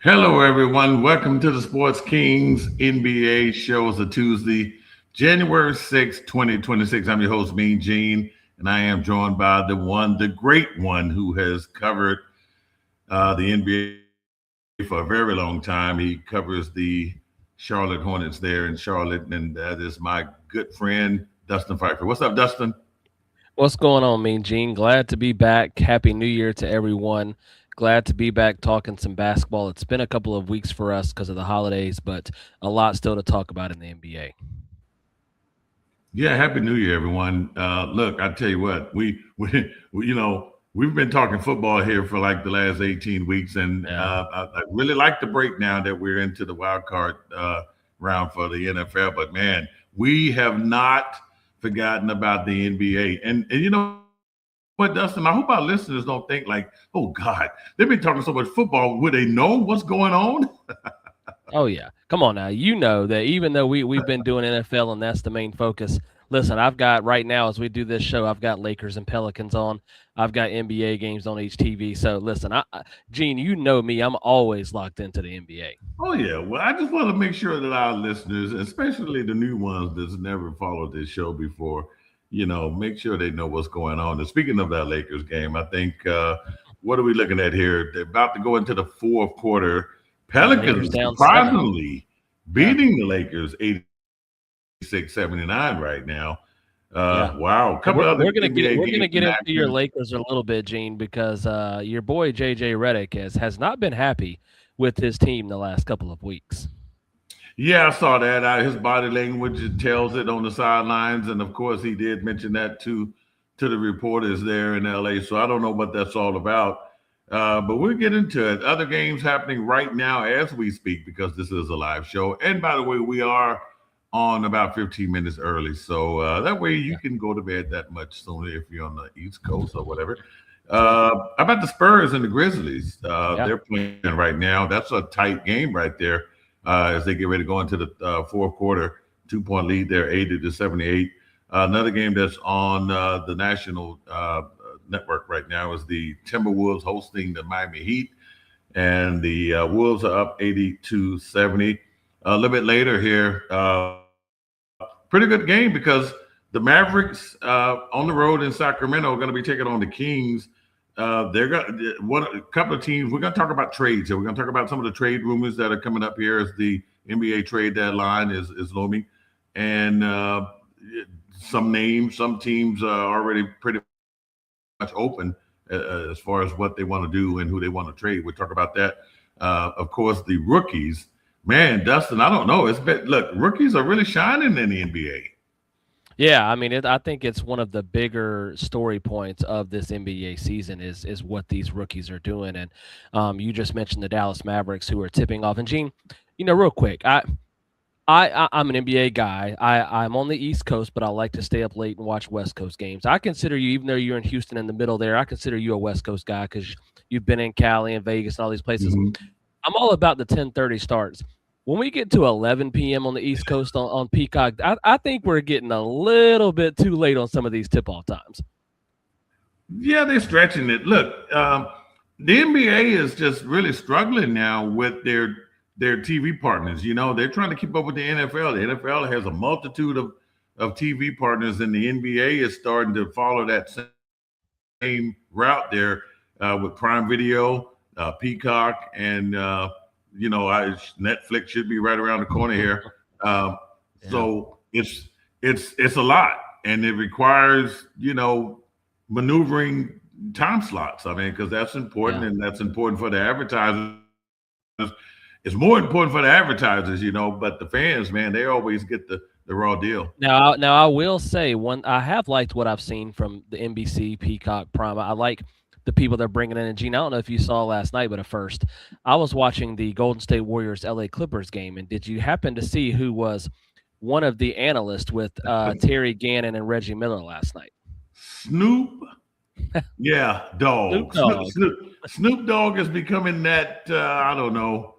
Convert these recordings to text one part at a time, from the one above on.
Hello, everyone. Welcome to the Sports Kings NBA show. It's a Tuesday, January 6th, 2026. I'm your host, MeanGene, and I am joined by the great one who has covered the NBA for a very long time. He covers the Charlotte Hornets there in Charlotte, and that is my good friend, Dustin Phifer. What's up, Dustin? What's going on, MeanGene? Glad to be back. Happy New Year to everyone. Glad to be back talking some basketball. It's been a couple of weeks for us because of the holidays, but a lot still to talk about in the NBA. Yeah, Happy New Year, everyone. Look, I tell you what, we've been talking football here for like the last 18 weeks, and Yeah. I really like the break now that we're into the wild card round for the NFL. But man, we have not forgotten about the NBA, and you know what, Dustin? I hope our listeners don't think like, oh God, they've been talking so much football. Would they know what's going on? Oh yeah. Come on now. You know that even though we've been doing NFL and that's the main focus. Listen, I've got right now as we do this show, I've got Lakers and Pelicans on. I've got NBA games on each TV. So listen, Gene, you know me. I'm always locked into the NBA. Oh yeah. Well, I just want to make sure that our listeners, especially the new ones that's never followed this show before, make sure they know what's going on. And speaking of that Lakers game, I think what are we looking at here? They're about to go into the fourth quarter. Lakers Pelicans down 7. surprisingly Yeah. beating the Lakers 86-79 right now. Yeah. Wow. A couple other We're gonna NBA games get in into your action. Lakers a little bit, Gene, because your boy JJ Redick has not been happy with his team the last couple of weeks. Yeah, I saw that. His body language tells it on the sidelines, and of course, he did mention that to the reporters there in LA. So I don't know what that's all about, but we'll get into it. Other games happening right now as we speak because this is a live show. And by the way, we are on about 15 minutes early, so that way you Yeah. can go to bed that much sooner if you're on the East Coast or whatever. How about the Spurs and the Grizzlies? Yeah. They're playing right now. That's a tight game right there as they get ready to go into the fourth quarter. 2-point lead there, 80-78. Another game that's on the national network right now is the Timberwolves hosting the Miami Heat, and the Wolves are up 80-70. A little bit later here, pretty good game because the Mavericks on the road in Sacramento are going to be taking on the Kings. They're got a couple of teams. We're going to talk about trades here. We're going to talk about some of the trade rumors that are coming up here as the NBA trade deadline is looming, and some names, some teams are already pretty much open as far as what they want to do and who they want to trade. We'll talk about that. Of course, the rookies. Man, Dustin, I don't know. Look, rookies are really shining in the NBA. Yeah, I mean, I think it's one of the bigger story points of this NBA season is what these rookies are doing. And you just mentioned the Dallas Mavericks who are tipping off. And Gene, real quick, I'm an NBA guy. I'm on the East Coast, but I like to stay up late and watch West Coast games. I consider you, even though you're in Houston in the middle there, I consider you a West Coast guy because you've been in Cali and Vegas and all these places. Mhm. I'm all about the 10:30 starts. When we get to 11 p.m. on the East Coast on Peacock, I think we're getting a little bit too late on some of these tip-off times. Yeah, they're stretching it. Look, the NBA is just really struggling now with their TV partners. They're trying to keep up with the NFL. The NFL has a multitude of TV partners, and the NBA is starting to follow that same route there with Prime Video, Peacock, and Netflix should be right around the corner here. Yeah. So it's a lot, and it requires maneuvering time slots. I mean, because that's important, Yeah. and that's important for the advertisers. It's more important for the advertisers, but the fans, man, they always get the raw deal. Now I will say I have liked what I've seen from the NBC, Peacock, Prime. I like the people they're bringing in. And Gene, I don't know if you saw last night, but at first, I was watching the Golden State Warriors LA Clippers game, and did you happen to see who was one of the analysts with Terry Gannon and Reggie Miller last night? Snoop. Yeah, Snoop dog. Dogg. Snoop Dogg is becoming that. I don't know.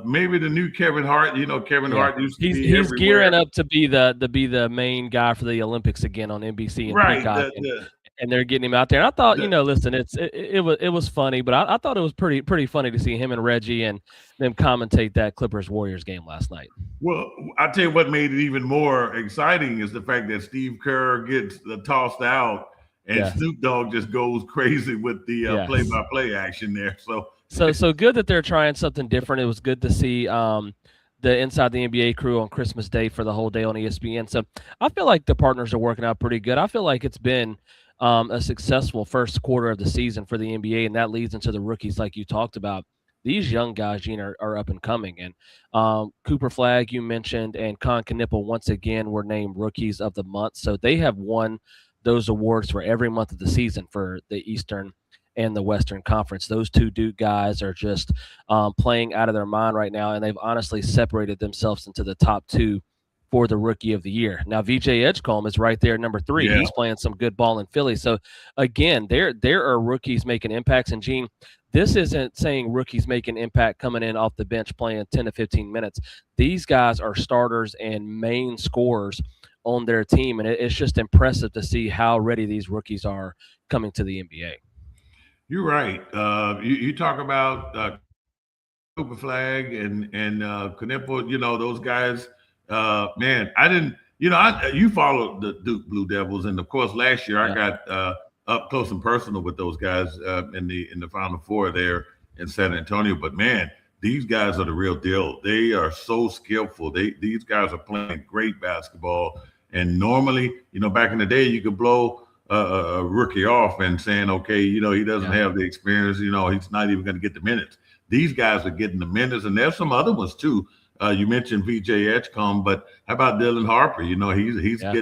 Maybe the new Kevin Hart. You know, Kevin Yeah, Hart used to he's be he's gearing everywhere. up to be the main guy for the Olympics again on NBC and Right. Peacock, and they're getting him out there. And I thought, The listen, it was funny, but I thought it was pretty funny to see him and Reggie and them commentate that Clippers Warriors game last night. Well, I tell you what made it even more exciting is the fact that Steve Kerr gets tossed out, and Yes, Snoop Dogg just goes crazy with the yes. play-by-play action there. So So good that they're trying something different. It was good to see the Inside the NBA crew on Christmas Day for the whole day on ESPN. So I feel like the partners are working out pretty good. I feel like it's been a successful first quarter of the season for the NBA, and that leads into the rookies like you talked about. These young guys, Gene, are up and coming. And Cooper Flag, you mentioned, and Con Knipple once again were named rookies of the month. So they have won those awards for every month of the season for the Eastern and the Western Conference. Those two Duke guys are just playing out of their mind right now, and they've honestly separated themselves into the top two for the Rookie of the Year. Now, VJ Edgecombe is right there, number three. yeah, He's playing some good ball in Philly. So, again, there are rookies making impacts. And, Gene, this isn't saying rookies making impact coming in off the bench playing 10 to 15 minutes. These guys are starters and main scorers on their team, and it's just impressive to see how ready these rookies are coming to the NBA. you're right. You talk about Cooper Flag and Knipple. You know those guys. Man, I didn't. You know, you followed the Duke Blue Devils, and of course, last year I Yeah. got up close and personal with those guys in the Final Four there in San Antonio. But man, these guys are the real deal. They are so skillful. These guys are playing great basketball. And normally, you know, back in the day, you could blow a rookie off and saying, okay, you know, he doesn't Yeah. have the experience. You know, he's not even going to get the minutes. These guys are getting the minutes, and there's some other ones too. You mentioned VJ Edgecombe, but how about Dylan Harper? You know, he's Yeah.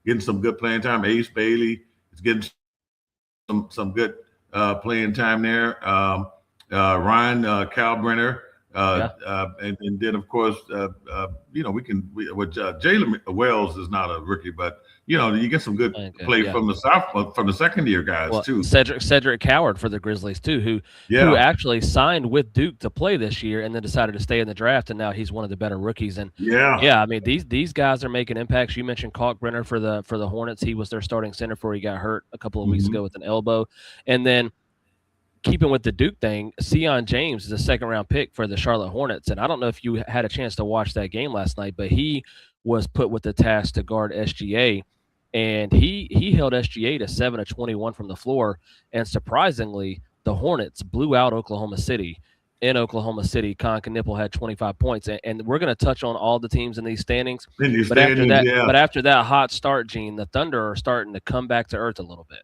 getting some good playing time. Ace Bailey is getting some good playing time there. Ryan Kalbrenner, Yeah. and then of course, you know, Jalen Wells is not a rookie, but you know, you get some good Playing good. play Yeah. from the second year guys Well, too. Cedric Coward for the Grizzlies too, who Yeah, actually signed with Duke to play this year and then decided to stay in the draft, and now he's one of the better rookies. And yeah. yeah, I mean these guys are making impacts. You mentioned Kalkbrenner for the Hornets. He was their starting center before he got hurt a couple of weeks Mhm. ago with an elbow. And then keeping with the Duke thing, Sion James is a second round pick for the Charlotte Hornets. And I don't know if you had a chance to watch that game last night, but he was put with the task to guard SGA. And he held SGA to 7 of 21 from the floor. And surprisingly, the Hornets blew out Oklahoma City. In Oklahoma City, Con Knipple had 25 points. And we're going to touch on all the teams in these standings. In the But after standings, that, yeah. but after that hot start, Gene, the Thunder are starting to come back to earth a little bit.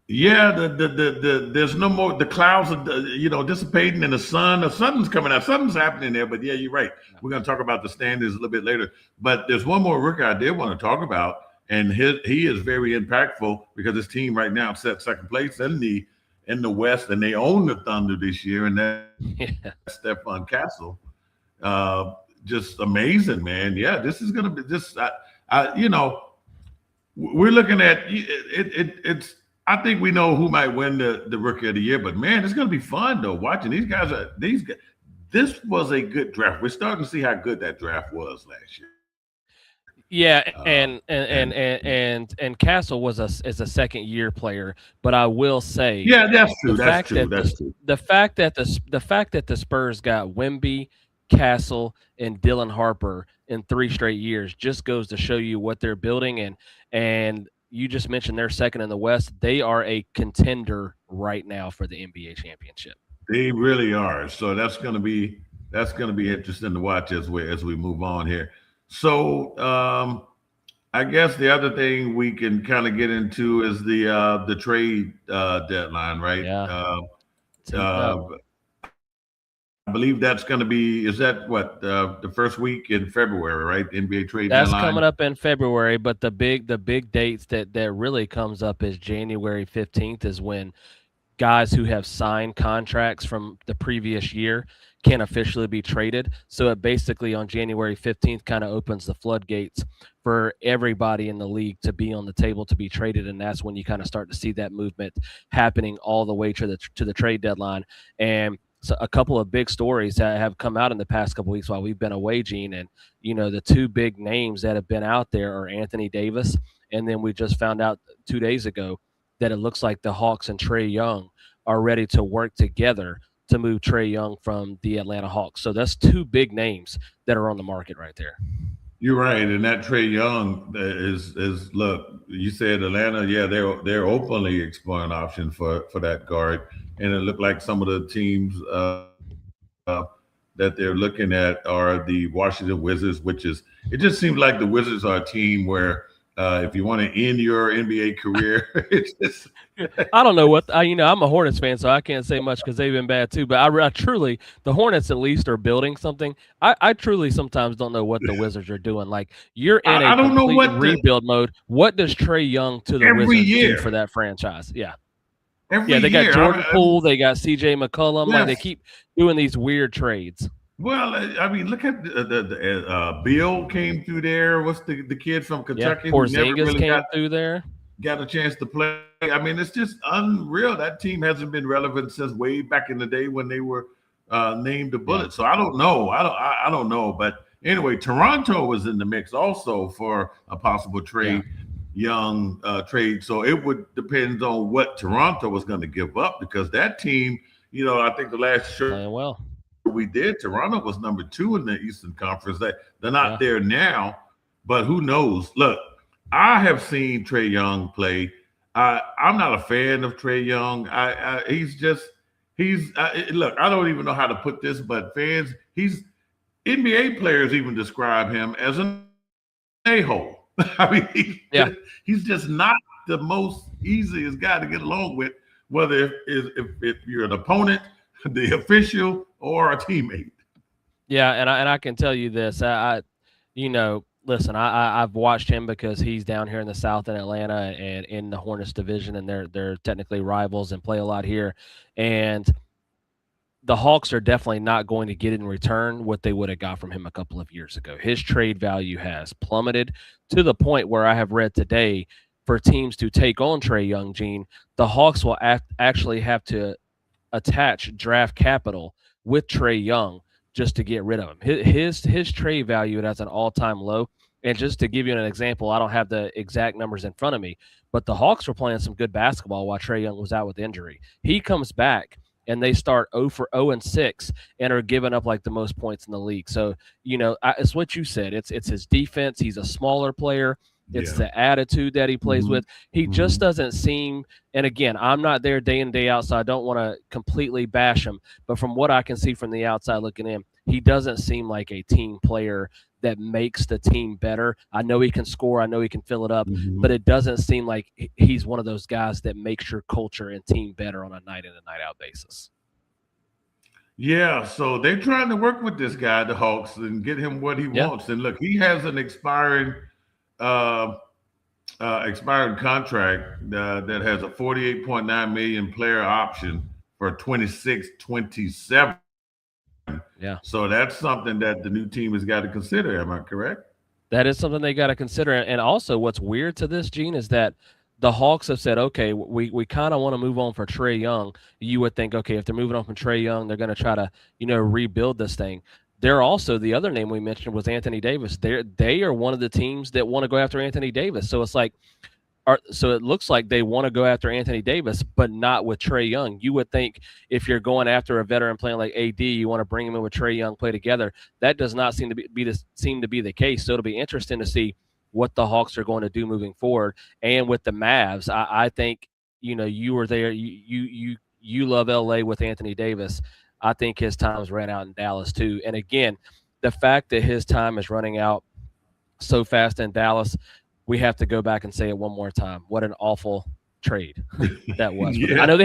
Yeah, there's no more. The clouds are you know dissipating, and the sun's coming out. Something's happening there. But yeah, you're right. We're going to talk about the standings a little bit later. But there's one more rookie I did want to talk about, and he is very impactful because his team right now set second place in the West, and they own the Thunder this year, and that's Yeah. Stephon Castle. Just amazing, man. Yeah, this is going to be just you know we're looking at it's. I think we know who might win the rookie of the year, but man, it's going to be fun though. Watching these guys this was a good draft. We're starting to see how good that draft was last year. Yeah, and Castle is a second year player, but I will say Yeah, that's the true. That's fact true. that That's true. the fact that the Spurs got Wemby, Castle, and Dylan Harper in 3 straight years just goes to show you what they're building. And you just mentioned they're second in the West. They are a contender right now for the NBA championship. They really are. So that's going to be interesting to watch as we move on here. So I guess the other thing we can kind of get into is the trade deadline, right? Yeah, it's heating up. Uh, I believe that's going to be is that what the first week in February, right? The NBA trade That's deadline. coming up in February, but the big dates that really comes up is January 15th is when guys who have signed contracts from the previous year can officially be traded. So it basically on January 15th kind of opens the floodgates for everybody in the league to be on the table to be traded, and that's when you kind of start to see that movement happening all the way to the trade deadline. And so a couple of big stories that have come out in the past couple of weeks while we've been away, Gene, and the two big names that have been out there are Anthony Davis, and then we just found out 2 days ago that it looks like the Hawks and Trae Young are ready to work together to move Trae Young from the Atlanta Hawks. So that's two big names that are on the market right there. You're right, and that Trey Young is look. You said Atlanta, yeah, they're openly exploring options for that guard, and it looked like some of the teams that they're looking at are the Washington Wizards, which is it just seems like the Wizards are a team where if you want to end your NBA career, it's just I don't know what I'm a Hornets fan, so I can't say much because they've been bad too. But I truly, the Hornets at least are building something. I truly sometimes don't know what the Wizards are doing. Like you're in a I don't know complete what rebuild mode. What does Trae Young to the every Wizards do year, for that franchise? Yeah, every yeah, they got year. Jordan Poole, they got C.J. McCollum. Like they Yes. keep doing these weird trades. Well, I mean, look at the Bill came through there. What's the kid from Yeah, Kentucky who never Porzingis really came through there. got a chance to play? I mean, it's just unreal. That team hasn't been relevant since way back in the day when they were named the Yeah, Bullet. So I don't know. I don't know. But anyway, Toronto was in the mix also for a possible yeah, trade, young trade. So it would depend on what Toronto was going to give up because that team, I think the last show playing well. we did, Toronto was number 2 in the Eastern Conference. They're not Yeah, there now, but who knows? Look, I have seen Trae Young play. I'm not a fan of Trae Young. Look. I don't even know how to put this, but he's NBA players even describe him as an a-hole. I mean, yeah. he's just not the most easiest guy to get along with, whether if you're an opponent, the official, or a teammate. Yeah, and I can tell you this. Listen, I've watched him because he's down here in the South in Atlanta and in the Hornets division, and they're technically rivals and play a lot here. And the Hawks are definitely not going to get in return what they would have got from him a couple of years ago. His trade value has plummeted to the point where I have read today for teams to take on Trae Young, Gene, the Hawks will actually have to attach draft capital with Trae Young just to get rid of him. His trade value is at an all-time low. And just to give you an example, I don't have the exact numbers in front of me, but the Hawks were playing some good basketball while Trae Young was out with injury. He comes back and they start 0-6 and are giving up like the most points in the league. So, it's what you said. It's his defense. He's a smaller player. It's Yeah. the attitude that he plays Mhm. with. He just Mhm. doesn't seem, and again, I'm not there day in, day out, so I don't want to completely bash him. But from what I can see from the outside looking in, he doesn't seem like a team player that makes the team better. I know he can score, I know he can fill it up, Mhm. but it doesn't seem like he's one of those guys that makes your culture and team better on a night in and night out basis. Yeah, so they're trying to work with this guy, the Hawks, and get him what he Yeah. wants. And look, he has an uh, expiring contract that has a 48.9 million player option for 26, 27. Yeah. So that's something that the new team has got to consider. Am I correct? That is something they got to consider. And also, what's weird to this, Gene, is that the Hawks have said, okay, we kind of want to move on for Trae Young. You would think, okay, if they're moving on from Trae Young, they're going to try to, rebuild this thing. They're also the other name we mentioned was Anthony Davis. They are one of the teams that want to go after Anthony Davis. So it's like, so it looks like they want to go after Anthony Davis, but not with Trae Young. You would think if you're going after a veteran playing like AD, you want to bring him in with Trae Young, play together. That does not seem to be the case. So it'll be interesting to see what the Hawks are going to do moving forward. And with the Mavs, I think you were there. You love LA with Anthony Davis. I think his time's ran out in Dallas too. And again, the fact that his time is running out so fast in Dallas, we have to go back and say it one more time. What an awful trade that was. I Yeah, know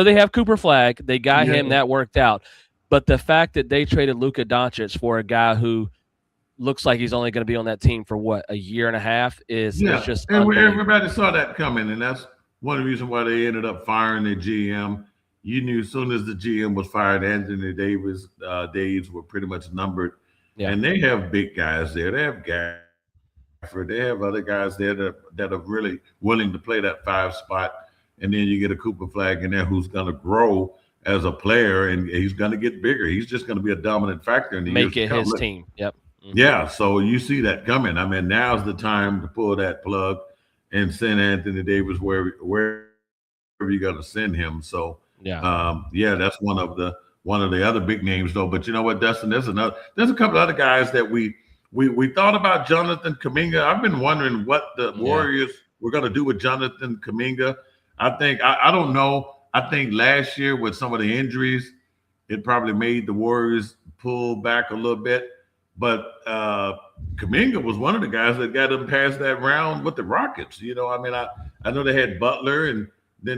they have Cooper Flag. They got him, yeah, that worked out. But the fact that they traded Luka Doncic for a guy who looks like he's only going to be on that team for what, a year and a half is yeah. just And unbelievable. everybody saw that coming, and that's one of the reasons why they ended up firing their GM. You knew as soon as the GM was fired, Anthony Davis days were pretty much numbered. Yeah. And they have big guys there. They have Gafford. They have other guys there that are really willing to play that five spot. And then you get a Cooper Flag in there who's going to grow as a player and he's going to get bigger. He's just going to be a dominant factor in the years Make to it come. his Look, team. Yep. yeah, so you see that coming. I mean, now's the time to pull that plug and send Anthony Davis wherever you're going to send him. So, Yeah. yeah, that's one of the other big names though. But you know what, Dustin? There's a couple other guys that we thought about Jonathan Kaminga. I've been wondering what the Yeah. Warriors were going to do with Jonathan Kaminga. I don't know. I think last year with some of the injuries, it probably made the Warriors pull back a little bit. But Kaminga was one of the guys that got them past that round with the Rockets. You know, I mean, I know they had Butler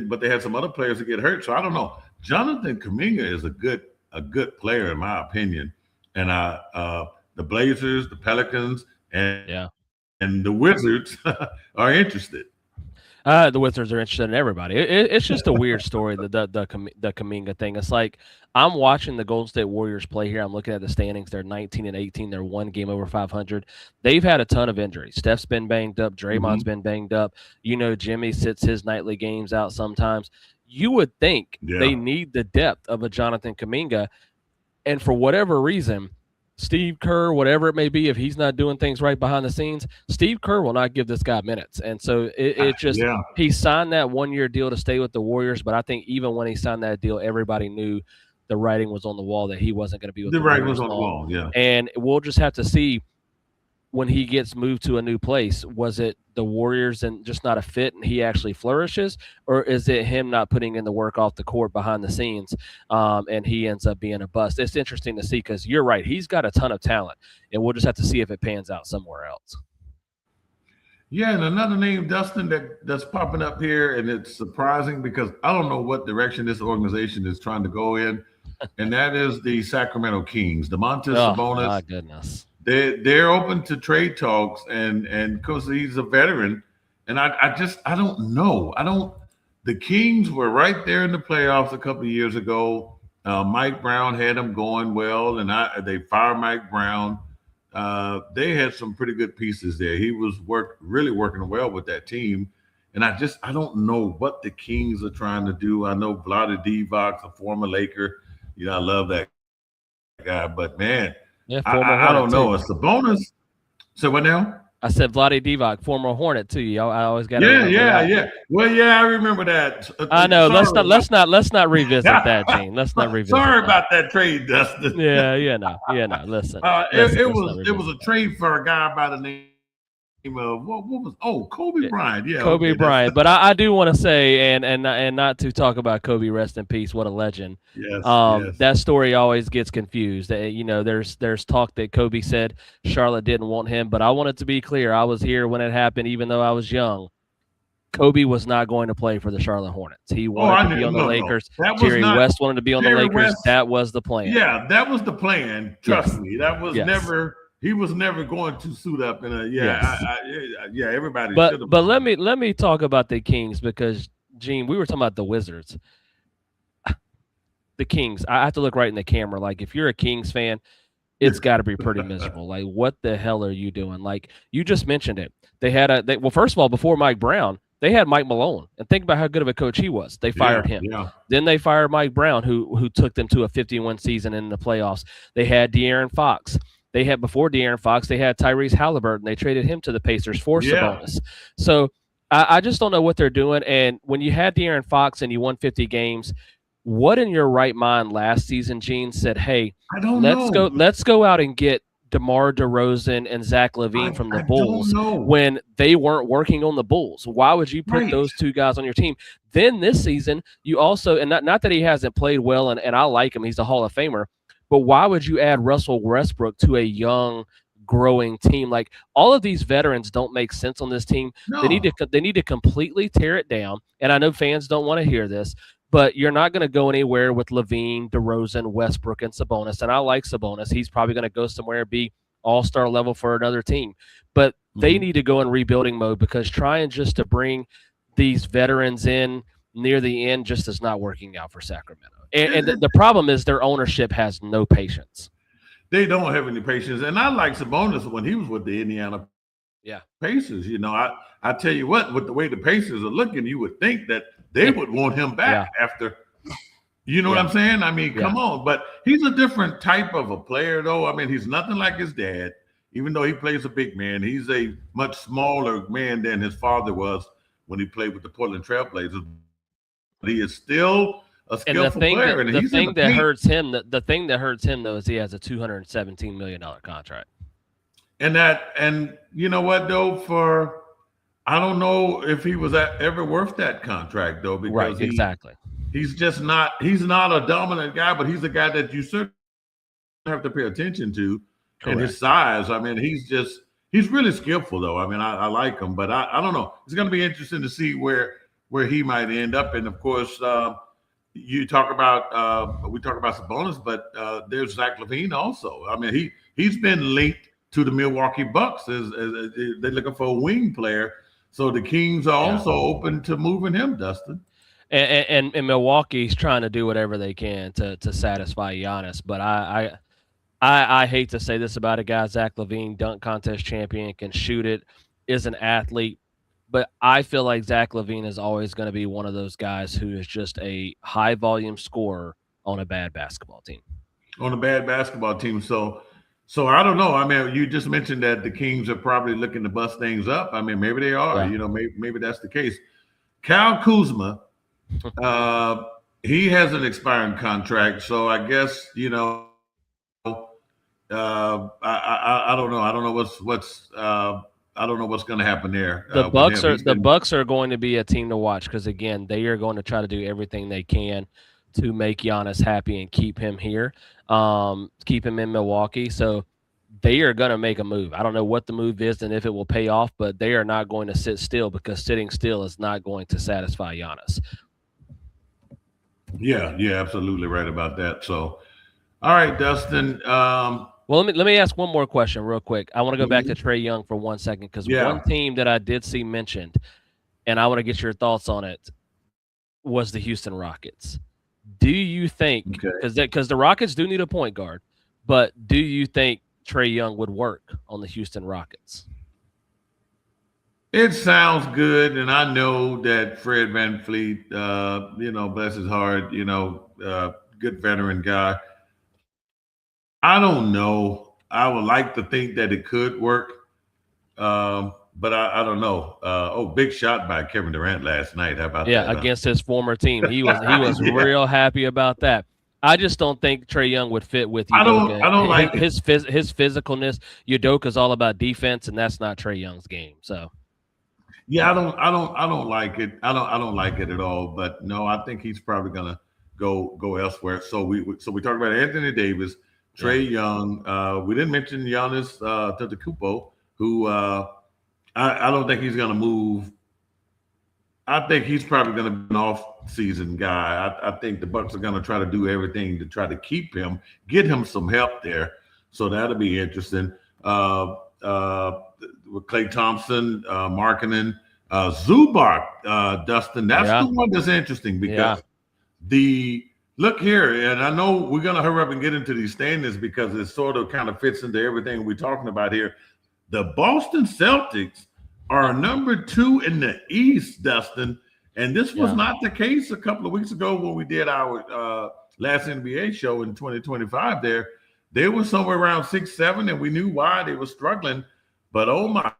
but they had some other players that get hurt. So I don't know. Jonathan Kaminga is a good player in my opinion. And the Blazers, the Pelicans, Yeah. and the Wizards are interested. The Wizards are interested in everybody. It's just a weird story, the Kaminga thing. It's like I'm watching the Golden State Warriors play here. I'm looking at the standings. They're 19 and 18. They're one game over 500. They've had a ton of injuries. Steph's been banged up. Draymond's Mm-hmm. been banged up. You know, Jimmy sits his nightly games out sometimes. You would think they Yeah. need the depth of a Jonathan Kaminga, and for whatever reason, Steve Kerr, whatever it may be, if he's not doing things right behind the scenes, Steve Kerr will not give this guy minutes. And so it just, Yeah. he signed that 1 year deal to stay with the Warriors. But I think even when he signed that deal, everybody knew the writing was on the wall that he wasn't going to be with The the writing was Warriors on the long. wall. Yeah. And we'll just have to see when he gets moved to a new place. Was it the Warriors and just not a fit and he actually flourishes? Or is it him not putting in the work off the court behind the scenes and he ends up being a bust? It's interesting to see because you're right. He's got a ton of talent, and we'll just have to see if it pans out somewhere else. Yeah, and another name, Dustin, that's popping up here, and it's surprising because I don't know what direction this organization is trying to go in, and that is the Sacramento Kings. Demontis Oh, Sabonis, my goodness. they're open to trade talks, and because he's a veteran, and I don't know. I don't. The Kings were right there in the playoffs a couple of years ago. Mike Brown had them going well, and they fired Mike Brown. They had some pretty good pieces there. He was really working well with that team, and I don't know what the Kings are trying to do. I know Vlade Divac, a former Laker. You know, I love that guy, but man, Yeah, I former don't know. Hornet, It's a too. bonus. So what now? I said Vlade Divac, former Hornet, too. I always got to Yeah, remember yeah, that. yeah. Well, yeah, I remember that. I know. Sorry, Let's not revisit that, Gene. Let's not revisit sorry that. about that trade, Dustin. Yeah, no. Listen, It, listen. it Let's not was it was revisit a that. trade for a guy by the name of what was Kobe Yeah, Bryant. Yeah, okay, Kobe Bryant. But I do want to say, and not to talk about Kobe, rest in peace. What a legend. yes. That story always gets confused. You know, there's talk that Kobe said Charlotte didn't want him, but I wanted to be clear. I was here when it happened, even though I was young. Kobe was not going to play for the Charlotte Hornets. He Oh, wanted I to be knew. on the No. Lakers. That was Jerry not West wanted to be on the Jerry Lakers. West. That was the plan. Yeah, that was the plan. Trust Yes. me, that was Yes. never. He was never going to suit up in a. Yeah, Yes. yeah. Everybody should But have. but let me talk about the Kings because Gene, we were talking about the Wizards. The Kings. I have to look right in the camera. Like if you're a Kings fan, it's got to be pretty miserable. Like what the hell are you doing? Like you just mentioned it. Well, first of all, before Mike Brown, they had Mike Malone, and think about how good of a coach he was. They fired him. Yeah. Then they fired Mike Brown, who took them to a 51 season in the playoffs. They had De'Aaron Fox. They had before De'Aaron Fox, they had Tyrese Halliburton. They traded him to the Pacers for Sabonis. So I just don't know what they're doing. And when you had De'Aaron Fox and you won 50 games, what in your right mind last season, Gene, said, "Hey, I don't know. let's go out and get DeMar DeRozan and Zach LaVine from the I Bulls don't know. when they weren't working on the Bulls? Why would you put Right. those two guys on your team?" Then this season, you also, and not that he hasn't played well, and I like him, he's a Hall of Famer, but why would you add Russell Westbrook to a young, growing team? Like all of these veterans don't make sense on this team. No. They need to completely tear it down. And I know fans don't want to hear this, but you're not going to go anywhere with LaVine, DeRozan, Westbrook, and Sabonis. And I like Sabonis. He's probably going to go somewhere and be all-star level for another team. But they need to go in rebuilding mode because trying just to bring these veterans in near the end just is not working out for Sacramento. And the problem is their ownership has no patience. They don't have any patience. And I like Sabonis when he was with the Indiana Yeah. Pacers. I tell you what, with the way the Pacers are looking, you would think that they would want him back after. You know what I'm saying? I mean, come on. But he's a different type of a player, though. I mean, he's nothing like his dad, even though he plays a big man. He's a much smaller man than his father was when he played with the Portland Trailblazers. But he is still a skillful player. And the thing that hurts him, though, is he has a $217 million contract. And you know what, though, I don't know if he was ever worth that contract, though, because he's just not – he's not a dominant guy, but he's a guy that you certainly have to pay attention to. Correct. And his size. I mean, he's really skillful, though. I mean, I like him, but I don't know. It's going to be interesting to see where he might end up. And, of course, we talk about Sabonis, but there's Zach LaVine also. I mean, he's been linked to the Milwaukee Bucks as they're looking for a wing player. So the Kings are also open to moving him, Dustin. And Milwaukee's trying to do whatever they can to satisfy Giannis. But I hate to say this about a guy, Zach LaVine, dunk contest champion, can shoot it, is an athlete. But I feel like Zach LaVine is always going to be one of those guys who is just a high volume scorer on a bad basketball team. So I don't know. I mean, you just mentioned that the Kings are probably looking to bust things up. I mean, maybe they are. Yeah. Maybe that's the case. Kyle Kuzma, he has an expiring contract, so I guess I don't know. I don't know I don't know what's going to happen there. The Bucks are going to be a team to watch because again, they are going to try to do everything they can to make Giannis happy and keep him here, keep him in Milwaukee. So they are going to make a move. I don't know what the move is and if it will pay off, but they are not going to sit still because sitting still is not going to satisfy Giannis. Yeah, absolutely right about that. So, all right, Dustin. Well, let me ask one more question real quick. I want to go back to Trae Young for 1 second because one team that I did see mentioned, and I want to get your thoughts on it, was the Houston Rockets. Do you think because the Rockets do need a point guard, but do you think Trae Young would work on the Houston Rockets? It sounds good, and I know that Fred VanVleet, bless his heart, good veteran guy. I don't know. I would like to think that it could work, but I don't know. Big shot by Kevin Durant last night. How about that? Yeah, against his former team. He was real happy about that. I just don't think Trae Young would fit with Udoka. I don't like his physicalness. Udoka's all about defense, and that's not Trae Young's game. So. Yeah, I don't like it. I don't like it at all. But no, I think he's probably gonna go elsewhere. So we talked about Anthony Davis, Trae Young. We didn't mention Giannis Antetokounmpo, who I don't think he's gonna move. I think he's probably gonna be an off-season guy. I think the Bucks are gonna try to do everything to try to keep him, get him some help there. So that'll be interesting. With Klay Thompson, Markkanen, Zubac, Dustin. That's the one that's interesting because look here, and I know we're going to hurry up and get into these standings because it sort of kind of fits into everything we're talking about here. The Boston Celtics are number 2 in the East, Dustin, and this was not the case a couple of weeks ago when we did our last NBA show in 2025 there. They were somewhere around 6-7, and we knew why they were struggling. But oh my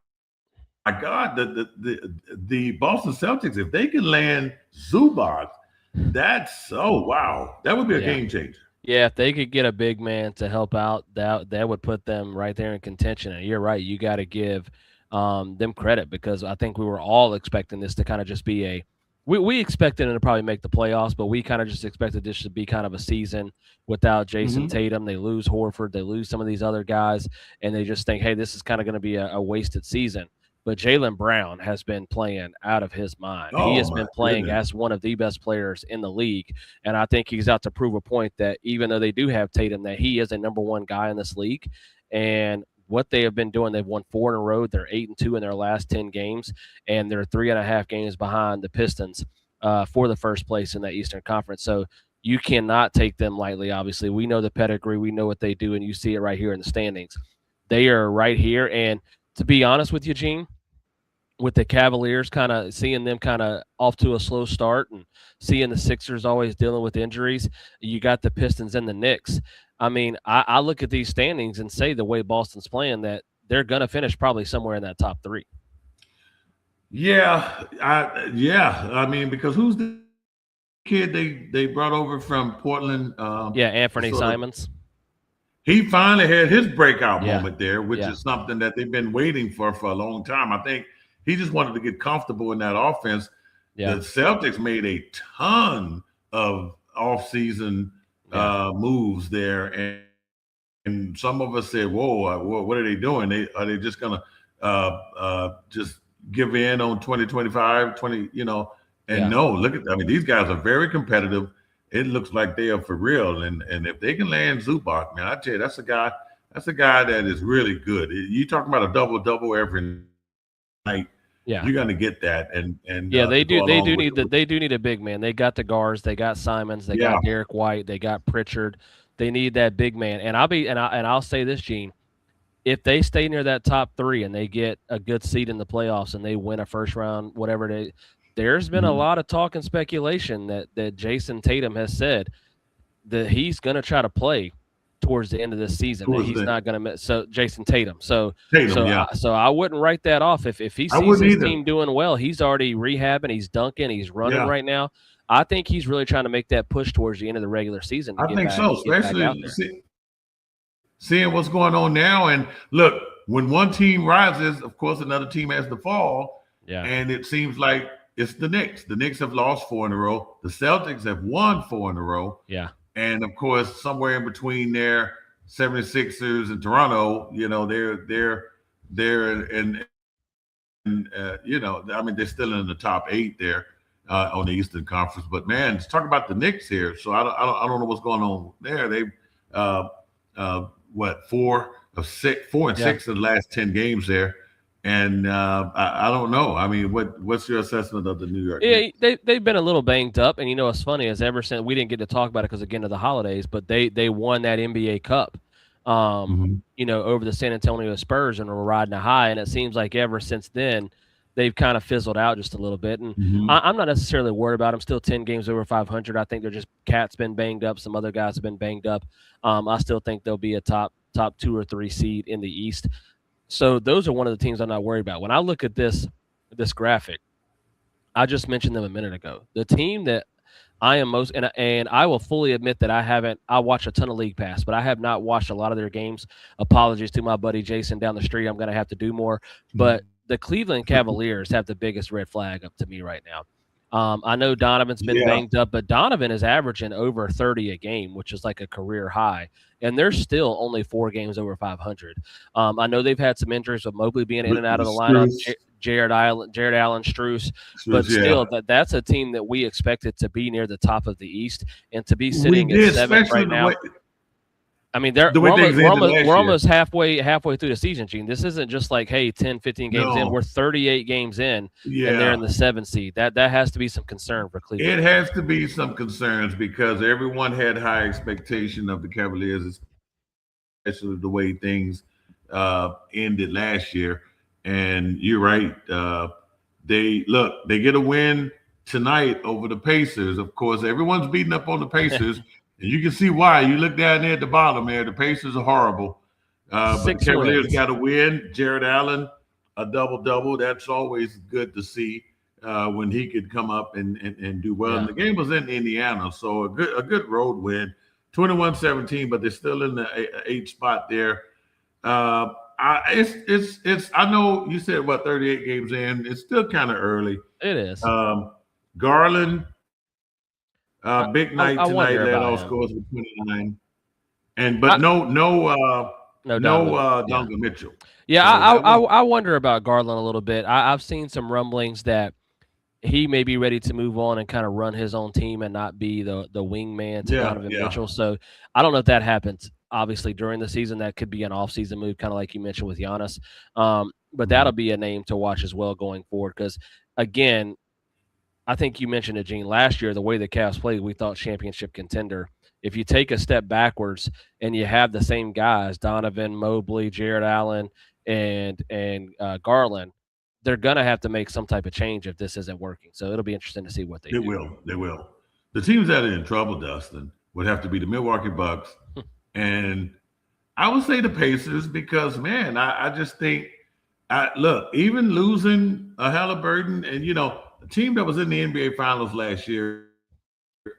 God, the Boston Celtics, if they can land Zubac, that would be a game changer. Yeah, if they could get a big man to help out, that would put them right there in contention. And you're right, you got to give them credit because I think we were all expecting this to kind of just be we expected them to probably make the playoffs, but we kind of just expected this to be kind of a season without Jason Tatum. They lose Horford, they lose some of these other guys, and they just think, hey, this is kind of going to be a wasted season. But Jaylen Brown has been playing out of his mind. He has been playing as one of the best players in the league, and I think he's out to prove a point that even though they do have Tatum, that he is a number 1 guy in this league. And what they have been doing. They've won 4 in a row. They're 8-2 in their last 10 games, and they're 3.5 games behind the Pistons for the first place in that Eastern Conference. So you cannot take them lightly. Obviously, we know the pedigree, we know what they do, and you see it right here in the standings. They are right here, and to be honest with you, Gene, with the Cavaliers, kind of seeing them kind of off to a slow start and seeing the Sixers always dealing with injuries, you got the Pistons and the Knicks. I mean, I look at these standings and say the way Boston's playing that they're going to finish probably somewhere in that top 3. Yeah. I mean, because who's the kid they brought over from Portland? Yeah, Anthony Simons. He finally had his breakout Yeah. moment there, which is something that they've been waiting for a long time. I think he just wanted to get comfortable in that offense. Yeah. The Celtics made a ton of offseason moves there, and some of us said, "Whoa, what are they doing? Are they just gonna just give in on 2025, 20, And no, look at, I mean, these guys are very competitive. It looks like they are for real. And if they can land Zubac, man, I tell you, that's a guy that is really good. You talking about a double every night. Yeah, you're gonna get that. And they do need a big man. They got the guards, they got Simons, they got Derek White, they got Pritchard. They need that big man. And I'll say this, Gene. If they stay near that top 3 and they get a good seed in the playoffs and they win a first round, whatever there's been a lot of talk and speculation that Jason Tatum has said that he's going to try to play towards the end of this season. That he's not going to miss. So Jason Tatum. So I wouldn't write that off. If he sees his team doing well, he's already rehabbing, he's dunking, he's running right now. I think he's really trying to make that push towards the end of the regular season. I think so, especially seeing what's going on now. And look, when one team rises, of course, another team has to fall. Yeah. And it seems like it's the Knicks. The Knicks have lost 4 in a row. The Celtics have won 4 in a row. Yeah. And of course, somewhere in between there, 76ers and Toronto, they're in I mean, they're still in the top 8 there on the Eastern Conference. But man, let's talk about the Knicks here. So I don't know what's going on there. They 4 and 6 of the last 10 games there. And I don't know. I mean, what's your assessment of the New York Knicks? They've been a little banged up. And what's funny is ever since we didn't get to talk about it because, again, of the holidays, but they won that NBA Cup, over the San Antonio Spurs and were riding a high. And it seems like ever since then, they've kind of fizzled out just a little bit. And I'm not necessarily worried about them. Still 10 games over 500. I think they're just Cat's been banged up. Some other guys have been banged up. I still think they'll be a top 2 or 3 seed in the East. So those are one of the teams I'm not worried about. When I look at this graphic, I just mentioned them a minute ago. The team that I am most, and I will fully admit that I watch a ton of League Pass, but I have not watched a lot of their games. Apologies to my buddy Jason down the street. I'm going to have to do more. But the Cleveland Cavaliers have the biggest red flag up to me right now. I know Donovan's been banged up, but Donovan is averaging over 30 a game, which is like a career high. And they're still only 4 games over 500. I know they've had some injuries with Mobley being in and out of the lineup, Jared Allen, Strus, but still, that's a team that we expected to be near the top of the East and to be sitting at 7th right now. I mean, we're almost halfway through the season, Gene. This isn't just like, hey, 10, 15 games in. We're 38 games in, and they're in the 7th seed. That has to be some concern for Cleveland. It has to be some concerns because everyone had high expectation of the Cavaliers, especially the way things ended last year. And you're right. They get a win tonight over the Pacers. Of course, everyone's beating up on the Pacers. And you can see why. You look down there at the bottom there. The Pacers are horrible. But the Cavaliers got to win. Jared Allen, a double-double. That's always good to see when he could come up and do well. Yeah. And the game was in Indiana, so a good road win. 21-17, but they're still in the 8th spot there. It's I know you said 38 games in. It's still kind of early. It is. Garland. Big night tonight. Led all scores with 29, but no Donovan Mitchell. Yeah, I wonder about Garland a little bit. I've seen some rumblings that he may be ready to move on and kind of run his own team and not be the wingman to Donovan Mitchell. So I don't know if that happens. obviously during the season. That could be an off-season move, kind of like you mentioned with Giannis. But that'll Mhm. be a name to watch as well going forward because, again, I think you mentioned it, Gene. Last year, the way the Cavs played, we thought championship contender. If you take a step backwards and you have the same guys, Donovan, Mobley, Jared Allen, and Garland, they're gonna have to make some type of change if this isn't working. So it'll be interesting to see what they They do. will. They will. The teams that are in trouble, Dustin, would have to be the Milwaukee Bucks, and I would say the Pacers because man, I just think look, even losing a Halliburton and a team that was in the NBA Finals last year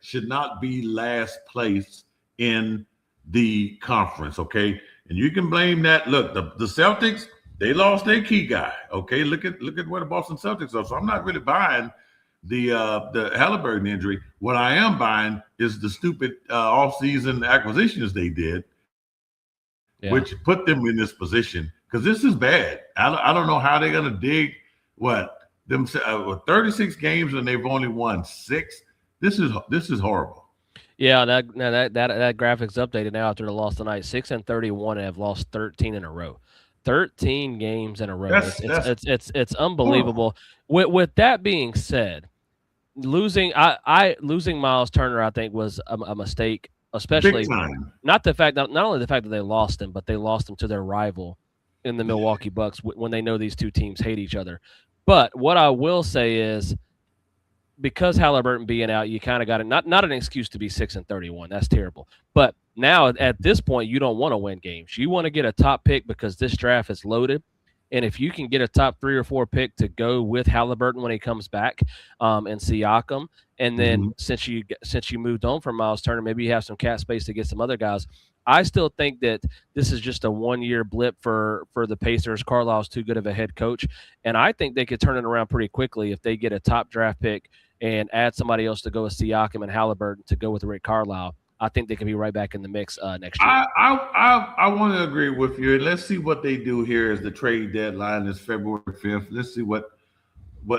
should not be last place in the conference, okay? And you can blame that. Look, the Celtics, they lost their key guy. Okay, look at where the Boston Celtics are. So I'm not really buying the Halliburton injury. What I am buying is the stupid offseason acquisitions they did, which put them in this position because this is bad. I don't know how they're going to dig what 36 games and they've only won 6. This is horrible. Yeah, that graphic's updated now after the loss tonight. 6-31 and have lost 13 in a row. 13 games in a row. That's It's horrible. unbelievable. With that being said, losing Miles Turner, I think, was a mistake, Big especially time. not only the fact that they lost him, but they lost him to their rival in the Milwaukee Bucks when they know these two teams hate each other. But what I will say is, because Halliburton being out, you kind of got it. Not an excuse to be 6-31. That's terrible. But now at this point, you don't want to win games. You want to get a top pick because this draft is loaded. And if you can get a top 3 or 4 pick to go with Halliburton when he comes back, and Siakam, and then Mhm. since you moved on from Miles Turner, maybe you have some cap space to get some other guys. I still think that this is just a 1-year blip for the Pacers. Carlisle's too good of a head coach, and I think they could turn it around pretty quickly if they get a top draft pick and add somebody else to go with Siakam and Halliburton to go with Rick Carlisle. I think they could be right back in the mix next year. I want to agree with you. Let's see what they do here as the trade deadline is February 5th. Let's see what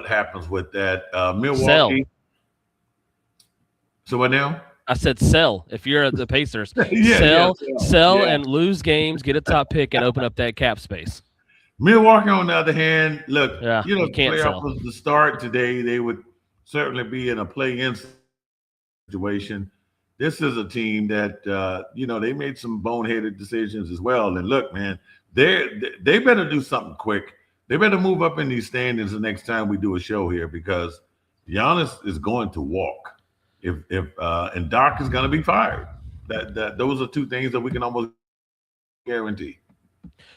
happens with that. Sell. Milwaukee. So what now? I said sell. If you're at the Pacers, Yeah, sell, yeah. and lose games, get a top pick, and open up that cap space. Milwaukee, on the other hand, look, Yeah, you the can't playoff sell. was the start today. They would certainly be in a play-in situation. This is a team that they made some boneheaded decisions as well. And look, man, they better do something quick. They better move up in these standings the next time we do a show here because Giannis is going to walk. If and Doc is going to be fired. That those are two things that we can almost guarantee.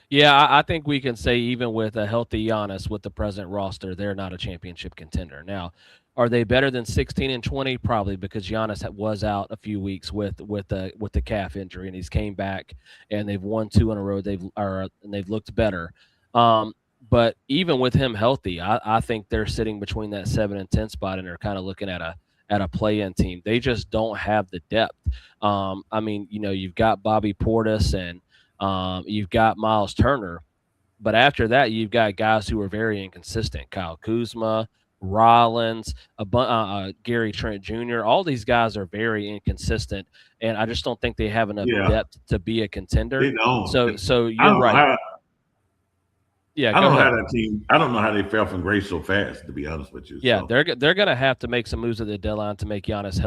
Yeah, I think we can say even with a healthy Giannis with the present roster, they're not a championship contender. Now, are they better than 16-20? Probably because Giannis was out a few weeks with the calf injury, and he's came back and they've won 2 in a row. And they've looked better. Um, but even with him healthy, I think they're sitting between that 7 and 10 spot, and they're kind of looking at a play-in team. They just don't have the depth. I mean, you've got Bobby Portis and you've got Miles Turner, but after that, you've got guys who are very inconsistent. Kyle Kuzma, Rollins, Gary Trent Jr. All these guys are very inconsistent, and I just don't think they have enough Yeah, depth to be a contender. they don't. So I you're don't know right. how. Yeah, I go don't know ahead. how that team. I don't know how they fell from grace so fast. To be honest with you, Yeah, so they're gonna have to make some moves at the deadline to make Giannis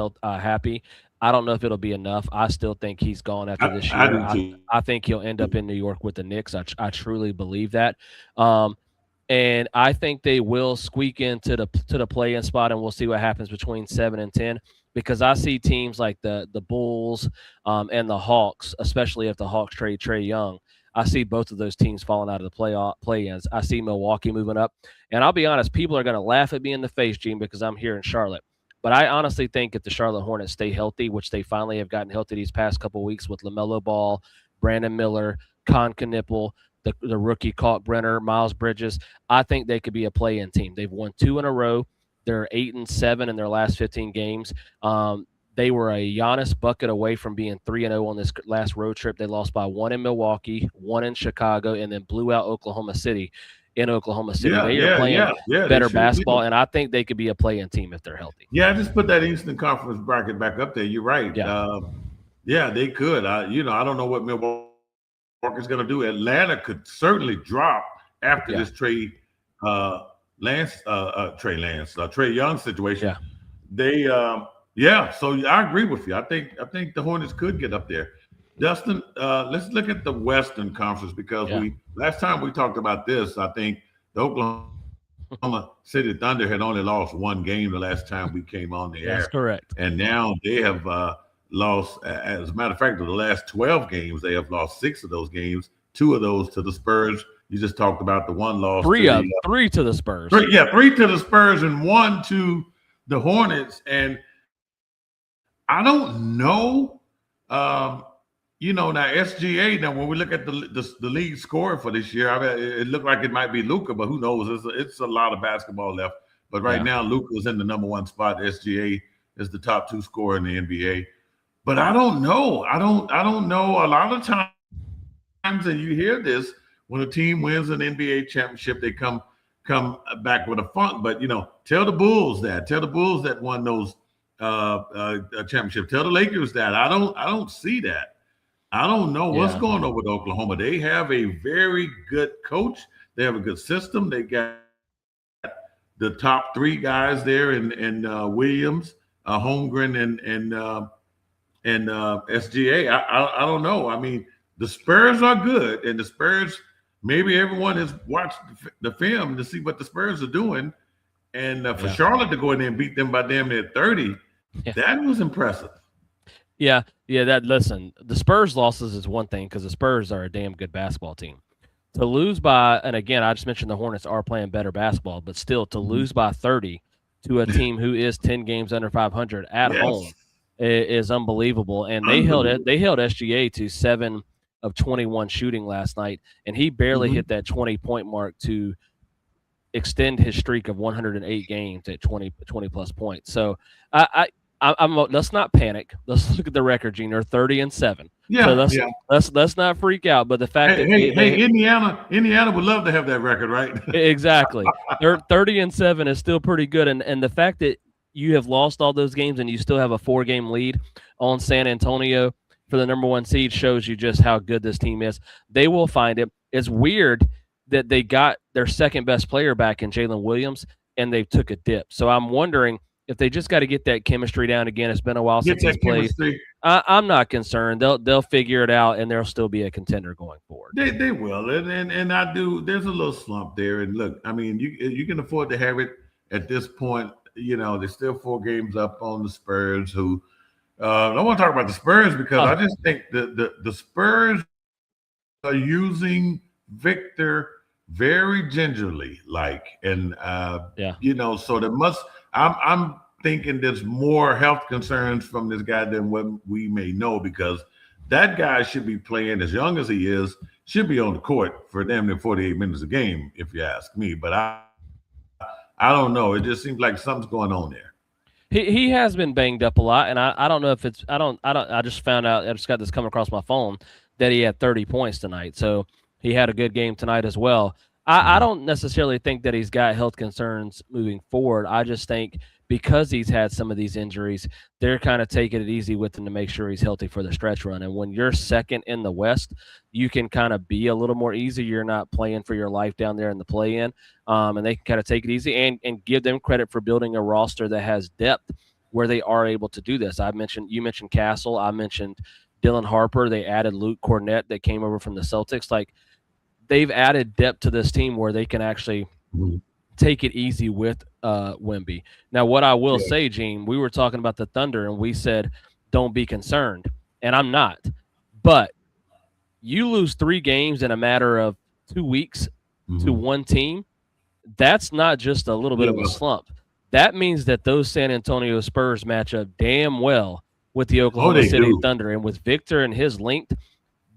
happy. I don't know if it'll be enough. I still think he's gone after this I year. do I too. I think he'll end up in New York with the Knicks. I truly believe that. Um, and I think they will squeak into the play-in spot, and we'll see what happens between 7 and 10. Because I see teams like the Bulls and the Hawks, especially if the Hawks trade Trey Young. I see both of those teams falling out of the play-ins. I see Milwaukee moving up, and I'll be honest, people are going to laugh at me in the face, Gene, because I'm here in Charlotte. But I honestly think if the Charlotte Hornets stay healthy, which they finally have gotten healthy these past couple of weeks with LaMelo Ball, Brandon Miller, Con Knipple, the rookie Kalkbrenner, Miles Bridges, I think they could be a play-in team. They've won 2 in a row. They're 8-7 in their last 15 games. They were a Giannis bucket away from being 3-0 on this last road trip. They lost by 1 in Milwaukee, 1 in Chicago, and then blew out Oklahoma City in Oklahoma City. Yeah, They are yeah, playing yeah, yeah. They better sure basketball, did. and I think they could be a play-in team if they're healthy. Yeah, I just put that Eastern Conference bracket back up there. You're right. Yeah. Yeah, they could. I don't know what Milwaukee's going to do. Atlanta could certainly drop after this Yeah, Trey Young situation. yeah, Yeah. So I agree with you. I think the Hornets could get up there. Dustin, let's look at the Western Conference because yeah. we last time we talked about this. I think the Oklahoma City Thunder had only lost one game the last time we came on the air, That's and correct. now they have lost. As a matter of fact, of the last 12 games, they have lost 6 of those games. 2 of those to the Spurs. You just talked about the one loss to the Three to the Spurs. three to the Spurs and 1 to the Hornets. And I don't know. Um, now SGA. Now when we look at the league scorer for this year, I mean, it looked like it might be Luca, but who knows? It's a lot of basketball left. But right Yeah, now, Luca is in the number 1 spot. SGA is the top 2 scorer in the NBA. But I don't know. I don't know. A lot of times, and you hear this when a team wins an NBA championship, they come back with a funk. But tell the Bulls that. Tell the Bulls that won those championships. Tell the Lakers that. I don't see that. I don't know what's yeah, going on with Oklahoma. They have a very good coach. They have a good system. They got the top 3 guys there in Williams, Holmgren, and SGA. I don't know. I mean, the Spurs are good, and the Spurs. Maybe everyone has watched the film to see what the Spurs are doing, and for yeah, Charlotte to go in there and beat them by damn near 30, yeah. that was impressive. Yeah, yeah. That listen, the Spurs losses is one thing because the Spurs are a damn good basketball team. To lose by, and again, I just mentioned the Hornets are playing better basketball, but still to Mhm. lose by 30 to a team who is 10 games under 500 at home Yes, is unbelievable. And unbelievable. they held SGA to 7 of 21 shooting last night, and he barely Mhm. hit that 20-point mark to extend his streak of 108 games at 20 plus points. So I'm let's not panic. Let's look at the record, Gene. They're 30-7. So Yeah, yeah. let's not freak out. But the fact Hey, that hey, they hey, Indiana would love to have that record, right? exactly, they're 30-7 is still pretty good, and the fact that you have lost all those games and you still have a 4-game lead on San Antonio for the number 1 seed shows you just how good this team is. They will find it. It's weird that they got their second best player back in Jalen Williams and they took a dip. So I'm wondering if they just got to get that chemistry down again. It's been a while Get since he's that played. chemistry. I'm not concerned. They'll figure it out and they'll still be a contender going forward. They will, and I do. There's a little slump there, and look, I mean, you can afford to have it at this point. There's still 4 games up on the Spurs. Who I don't want to talk about the Spurs because I Oh, just think the Spurs are using Victor very gingerly, like, and yeah. so there must. I'm thinking there's more health concerns from this guy than what we may know because that guy should be playing as young as he is, should be on the court for damn near 48 minutes a game, if you ask me. But I don't know. It just seems like something's going on there. He has been banged up a lot, and I don't know if it's I just found out I just got this coming across my phone that he had 30 points tonight, so he had a good game tonight as well. I Mhm. don't necessarily think that he's got health concerns moving forward. I just think because he's had some of these injuries, they're kind of taking it easy with him to make sure he's healthy for the stretch run. And when you're second in the West, you can kind of be a little more easy. You're not playing for your life down there in the play-in, and they can kind of take it easy and give them credit for building a roster that has depth where they are able to do this. You mentioned Castle, I mentioned Dylan Harper. They added Luke Cornett that came over from the Celtics. Like they've added depth to this team where they can actually Mhm. take it easy with Wemby. Now, what I will Yeah. say, Gene, we were talking about the Thunder and we said don't be concerned, and I'm not. But you lose 3 games in a matter of 2 weeks to Mhm. one team, that's not just a little bit Yeah. of a slump. That means that those San Antonio Spurs match up damn well with the Oh, Oklahoma they City do. Thunder. And with Victor and his length,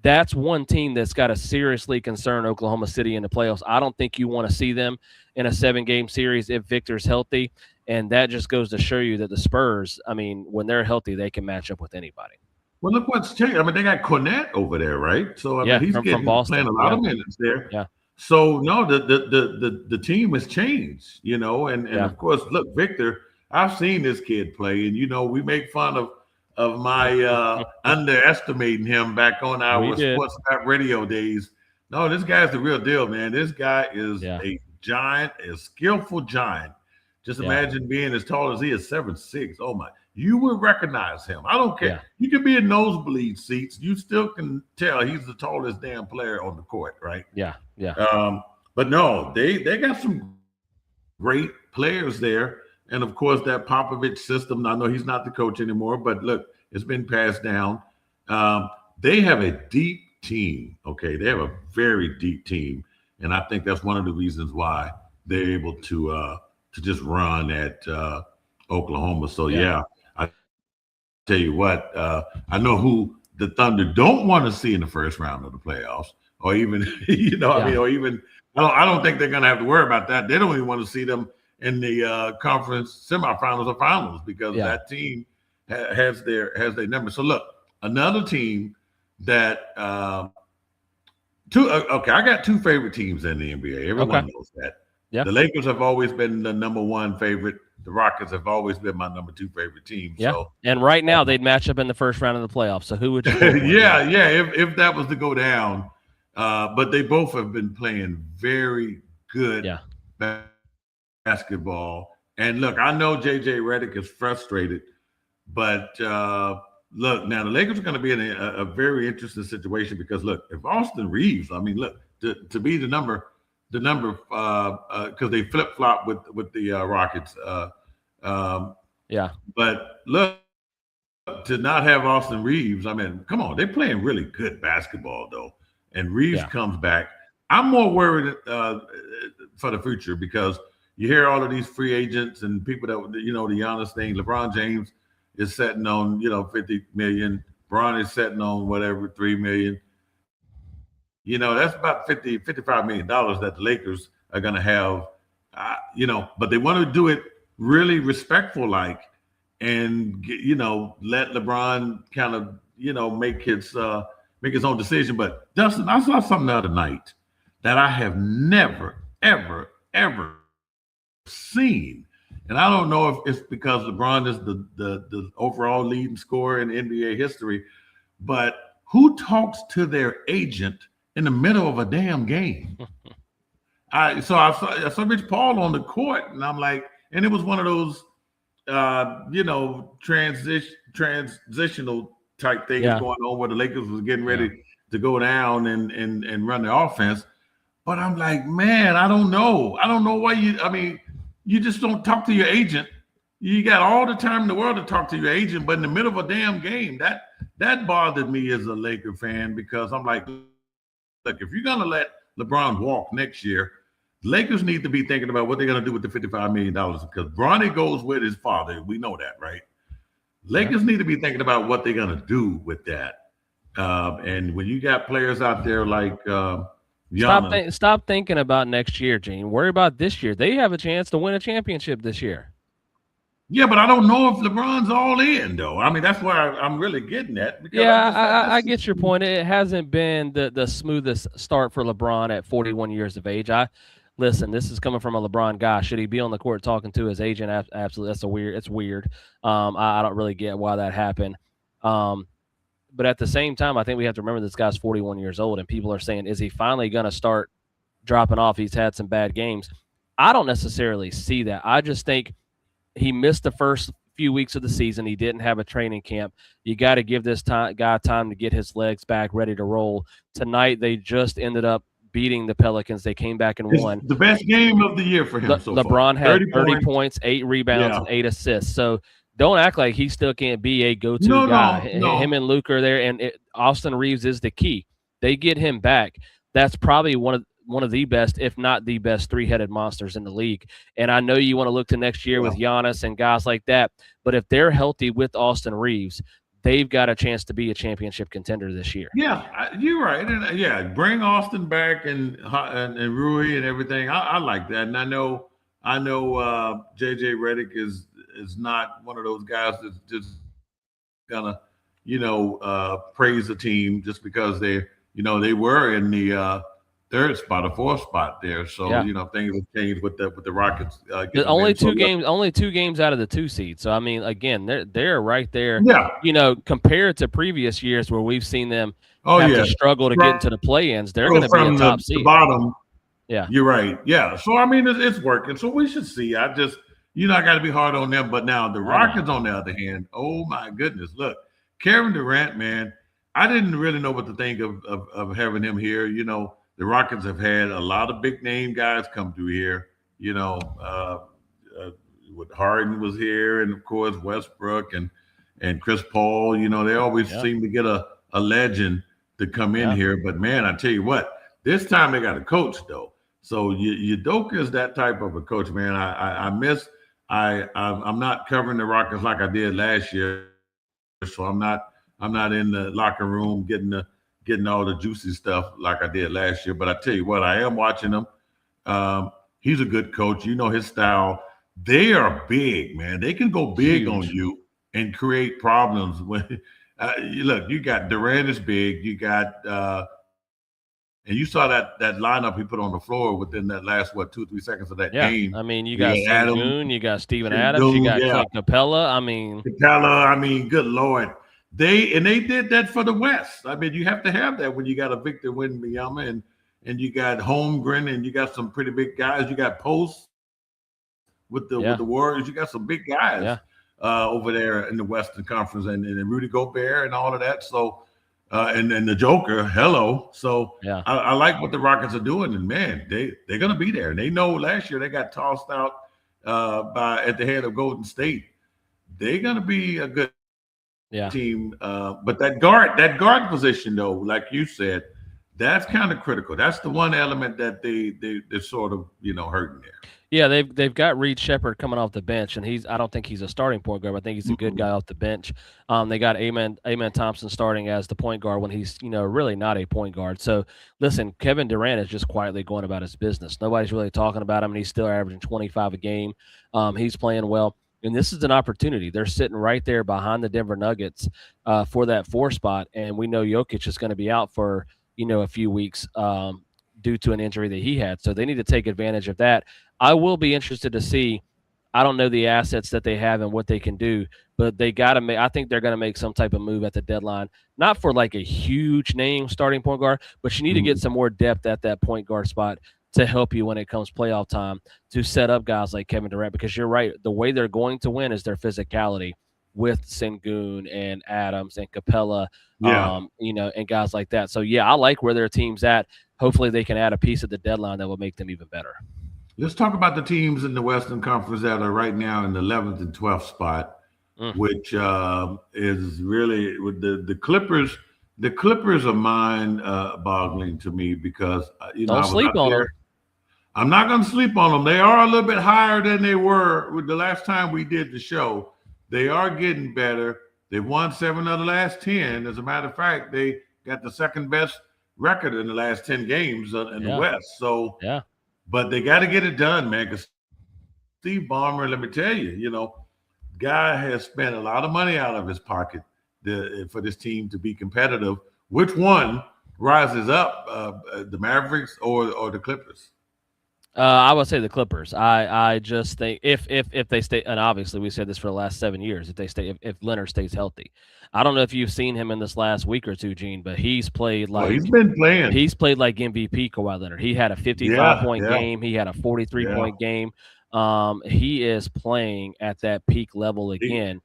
that's one team that's got to seriously concern Oklahoma City in the playoffs. I don't think you want to see them in a 7-game series if Victor's healthy. And that just goes to show you that the Spurs, I mean, when they're healthy, they can match up with anybody. Well, look what's changed. I mean, they got Cornett over there, right? So I mean, Yeah, he's from getting playing Boston. a lot Yeah, of minutes there. yeah, So no, the team has changed, and yeah, of course, look, Victor. I've seen this kid play, and we make fun of of my underestimating him back on We our did. sports rap radio days. No, this guy's the real deal, man. This guy is Yeah. a giant, a skillful giant. Just Yeah. imagine being as tall as he is, 7'6". Oh my, you would recognize him. I don't care. Yeah. You can be in nosebleed seats. You still can tell he's the tallest damn player on the court, right? Yeah. Yeah. But no, they got some great players there. And of course, that Popovich system. I know he's not the coach anymore, but look, it's been passed down. Um, they have a deep team. Okay, they have a very deep team, and I think that's one of the reasons why they're able to just run at Oklahoma. So Yeah. yeah, I tell you what, I know who the Thunder don't want to see in the first round of the playoffs, or even I mean, Yeah. or even I don't think they're going to have to worry about that. They don't even want to see them in the conference semifinals or finals because Yeah. that team has their number. So look, another team that okay, I got two favorite teams in the NBA. Okay. Everyone knows that. Yeah. The Lakers have always been the number one favorite. The Rockets have always been my number two favorite team. Yeah. So And right now they'd match up in the first round of the playoffs. So who would you pull for? yeah. If that was to go down, but they both have been playing very good Yeah. basketball. And look, I know JJ Redick is frustrated, but look, now the Lakers are going to be in a very interesting situation because look, if Austin Reeves, I mean, look, to be the number because they flip flop with the Rockets. Yeah. But look, to not have Austin Reeves, I mean, come on, they're playing really good basketball though, and Reeves Yeah. comes back. I'm more worried for the future because you hear all of these free agents and people that the Giannis thing. LeBron James is setting on 50 million. Bron is setting on whatever 3 million. That's about 55 million dollars that the Lakers are going to have. But they want to do it really respectful, like, and let LeBron kind of make his own decision. But Dustin, I saw something the other night that I have never, ever seen, and I don't know if it's because LeBron is the overall leading scorer in NBA history, but who talks to their agent in the middle of a damn game? I saw Rich Paul on the court, and I'm like, and it was one of those transitional type things Yeah. going on where the Lakers was getting ready to go down and run the offense. But I'm like, man, I don't know. I don't know why you just don't talk to your agent. You got all the time in the world to talk to your agent, but in the middle of a damn game, that bothered me as a Laker fan because I'm like, look, if you're gonna let LeBron walk next year, Lakers need to be thinking about what they're gonna do with the $55 million because Bronny goes with his father. We know that, right? Lakers need to be thinking about what they're gonna do with that. And when you got players out there like Stop thinking about next year, Gene. Worry about this year. They have a chance to win a championship this year. Yeah, but I don't know if LeBron's all in, though. I mean, that's where I'm really getting at. Yeah, I get your point. It hasn't been the smoothest start for LeBron at 41 years of age. Listen, this is coming from a LeBron guy. Should he be on the court talking to his agent? Absolutely. It's weird. I don't really get why that happened. But at the same time, I think we have to remember this guy's 41 years old, and people are saying, is he finally going to start dropping off? He's had some bad games. I don't necessarily see that. I just think he missed the first few weeks of the season. He didn't have a training camp. You got to give this guy time to get his legs back, ready to roll. Tonight, they just ended up beating the Pelicans. They came back and won. The best game of the year for him so far. LeBron had 30 points, 8 rebounds, and 8 assists. So don't act like he still can't be a go-to guy. No. Him and Luke are there, and Austin Reeves is the key. They get him back. That's probably one of the best, if not the best, three-headed monsters in the league. And I know you want to look to next year with Giannis and guys like that, but if they're healthy with Austin Reeves, they've got a chance to be a championship contender this year. Yeah, you're right. And bring Austin back and Rui and everything. I like that. And I know JJ Redick is not one of those guys that's just gonna praise the team just because they were in the third spot or fourth spot there. So Yeah. things have changed with the Rockets The getting them in. So look, only 2 games out of the 2 seed. So I mean, again, they're right there. yeah. Compared to previous years where we've seen them Oh have yeah. to struggle to get into the play-ins, they're going to be a From top the seed. bottom. Yeah. You're right. Yeah. So I mean, it's working. So we should see. I just, I got to be hard on them. But now the I know. Rockets, on the other hand, oh my goodness, look, Kevin Durant, man, I didn't really know what to think of having him here. The Rockets have had a lot of big name guys come through here. You know, uh, with Harden was here, and of course Westbrook and Chris Paul. They always Yeah. seem to get a legend to come in Yeah. here. But man, I tell you what, this time they got a coach though. So Udoka is that type of a coach, man. I miss. I'm not covering the Rockets like I did last year, so I'm not in the locker room getting all the juicy stuff like I did last year. But I tell you what, I am watching him. He's a good coach. You know his style. They are big, man. They can go big on Huge. you and create problems. When look, you got Durant is big. You got and you saw that lineup he put on the floor within that last 2-3 seconds of that Yeah. game. I mean, you got Adam, Sengun, you got Steven Adams, you got Clint Capella. I mean, good Lord. They did that for the West. I mean, you have to have that when you got a Victor Wembanyama and you got Holmgren and you got some pretty big guys. You got Post with the Warriors. You got some big guys over there in the Western Conference and Rudy Gobert and all of that. So and the Joker, hello. So I like what the Rockets are doing, and man, they're gonna be there. And they know last year they got tossed out at the head of Golden State. They're gonna be a good team. But that guard position though, like you said, that's kind of critical. That's the one element that they're sort of hurting there. Yeah, they've got Reed Shepherd coming off the bench, and I don't think he's a starting point guard. But I think he's a good guy off the bench. They got Amen Thompson starting as the point guard when he's really not a point guard. So listen, Kevin Durant is just quietly going about his business. Nobody's really talking about him, and he's still averaging 25 a game. He's playing well, and this is an opportunity. They're sitting right there behind the Denver Nuggets for that 4 spot, and we know Jokic is going to be out for a few weeks due to an injury that he had. So they need to take advantage of that. I will be interested to see. I don't know the assets that they have and what they can do, but they got to make. I think they're going to make some type of move at the deadline, not for like a huge name starting point guard, but you need to get some more depth at that point guard spot to help you when it comes playoff time to set up guys like Kevin Durant. Because you're right, the way they're going to win is their physicality with Sengun and Adams and Capella, and guys like that. So I like where their team's at. Hopefully, they can add a piece at the deadline that will make them even better. Let's talk about the teams in the Western Conference that are right now in the 11th and 12th spot, which is really with the Clippers. The Clippers are mind-boggling to me because don't sleep on them. I'm not going to sleep on them. They are a little bit higher than they were with the last time we did the show. They are getting better. They've won 7 of the last 10. As a matter of fact, they got the second best record in the last 10 games in the West. So but they got to get it done, man, because Steve Ballmer, let me tell you, guy has spent a lot of money out of his pocket for this team to be competitive. Which one rises up, the Mavericks or the Clippers? I would say the Clippers. I just think if they stay, and obviously we said this for the last 7 years, if Leonard stays healthy. I don't know if you've seen him in this last week or two, Gene, but he's played like he's been playing. He's played like MVP Kawhi Leonard. He had a 55-point game. He had a 43-point game. He is playing at that peak level again.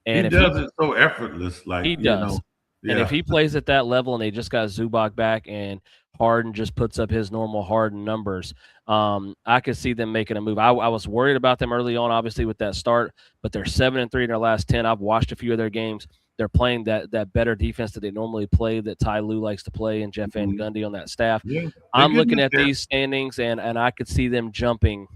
And he does it so effortless. Like he does. And if he plays at that level and they just got Zubac back and Harden just puts up his normal Harden numbers, I could see them making a move. I was worried about them early on, obviously, with that start, but they're 7-3 in their last 10. I've watched a few of their games. They're playing that better defense that they normally play, that Ty Lue likes to play, and Jeff Van Gundy on that staff. Yeah, I'm looking at these standings, and I could see them jumping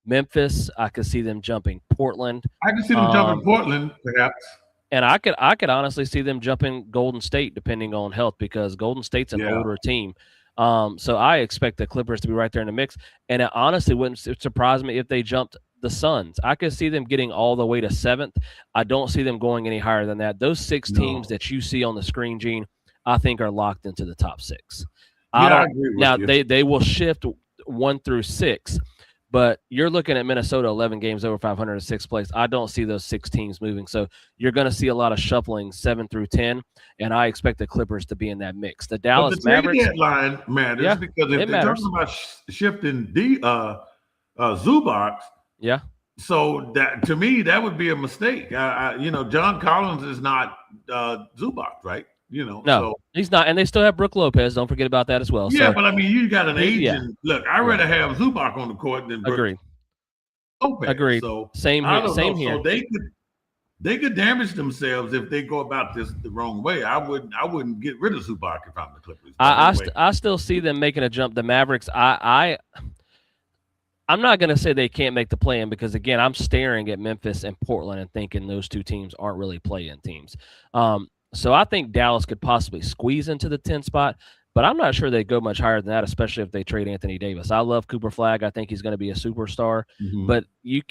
Memphis. I could see them jumping Portland. I could see them jumping Portland, perhaps. And I could honestly see them jumping Golden State, depending on health, because Golden State's an older team. So I expect the Clippers to be right there in the mix. And it honestly wouldn't surprise me if they jumped the Suns. I could see them getting all the way to 7th. I don't see them going any higher than that. Those 6 teams that you see on the screen, Gene, I think are locked into the top 6. I Yeah, I don't agree with now you. they will shift 1 through 6, but you're looking at Minnesota 11 games over 500 in sixth place. I don't see those 6 teams moving. So you're going to see a lot of shuffling 7 through 10, and I expect the Clippers to be in that mix. The But the Dallas trade Mavericks, deadline matters yeah, because if it they're talking matters. about shifting the Zubac, Yeah, so that to me that would be a mistake. John Collins is not Zubac, right? no, So he's not, and they still have Brooke Lopez. Don't forget about that as well. yeah, So but I mean, you got an yeah, agent. Look, I'd yeah, rather have Zubac on the court than Brooke agreed, Lopez. agreed. So Same I here, don't know. same So here. they could damage themselves if they go about this the wrong way. I wouldn't get rid of Zubac if I'm the Clippers. But anyway, I still see them making a jump. The Mavericks, I'm not going to say they can't make the play-in because, again, I'm staring at Memphis and Portland and thinking those two teams aren't really play-in teams. So I think Dallas could possibly squeeze into the 10 spot, but I'm not sure they go much higher than that, especially if they trade Anthony Davis. I love Cooper Flag. I think he's going to be a superstar, mhm. but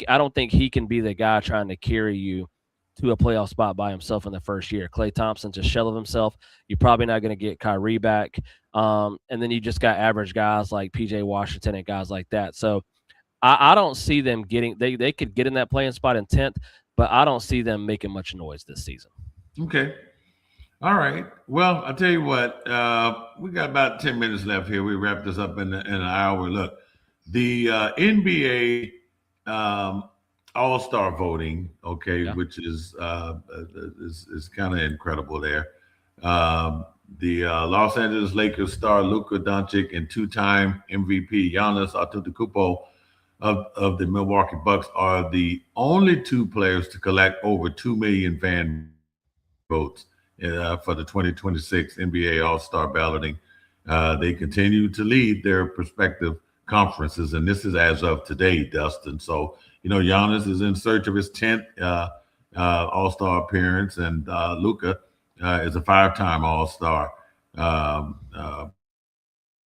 I don't think he can be the guy trying to carry you to a playoff spot by himself in the first year. Klay Thompson's a shell of himself. You're probably not going to get Kyrie back. And then you just got average guys like PJ Washington and guys like that. So I don't see them getting they could get in that playing spot in 10th, but I don't see them making much noise this season. Okay. All right. Well, I'll tell you what. We got about 10 minutes left here. We wrap this up in an hour. Look, the NBA All Star voting. Okay, Yeah. which is kind of incredible there. The Los Angeles Lakers star Luka Doncic and two-time MVP Giannis Antetokounmpo of the Milwaukee Bucks are the only two players to collect over 2 million fan votes for the 2026 NBA All Star balloting. They continue to lead their respective conferences, and this is as of today, Dustin. So, Giannis is in search of his 10th All Star appearance, and Luka is a 5-time All Star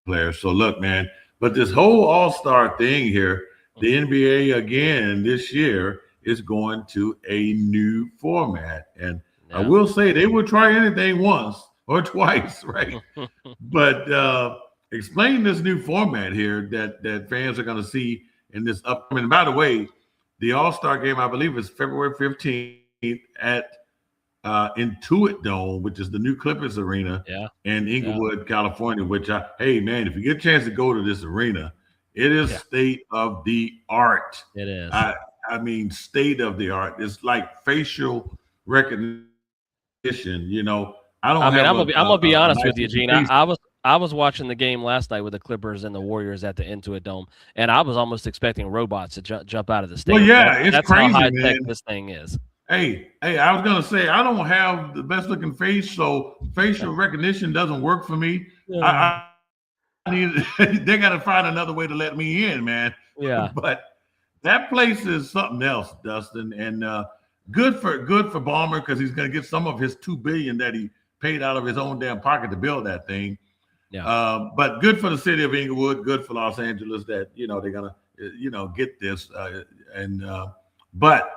player. So, look, man, but this whole All Star thing here, the NBA again this year is going to a new format. And I Yeah. will say they will try anything once or twice, right? But explain this new format here that fans are going to see in this upcoming. By the way, the All Star game, I believe, is February 15th at Intuit Dome, which is the new Clippers arena Yeah. in Yeah. Inglewood, California. Hey man, if you get a chance to go to this arena, it is Yeah. state of the art. It is. I mean, state of the art. It's like facial recognition. I don't I mean, have I'm gonna be a honest nice with you, looking Gene. face. I was watching the game last night with the Clippers and the Warriors at the Intuit Dome, and I was almost expecting robots to jump out of the Well, stadium. yeah, it's That's how crazy, high tech man. this thing is. Hey, I was gonna say I don't have the best looking face, so facial recognition doesn't work for me. Yeah. I need they got to find another way to let me in, man. Yeah. But that place is something else, Dustin, and good for Balmer because he's going to get some of his $2 billion that he paid out of his own damn pocket to build that thing. Yeah. But good for the city of Inglewood, good for Los Angeles that they're gonna get this. But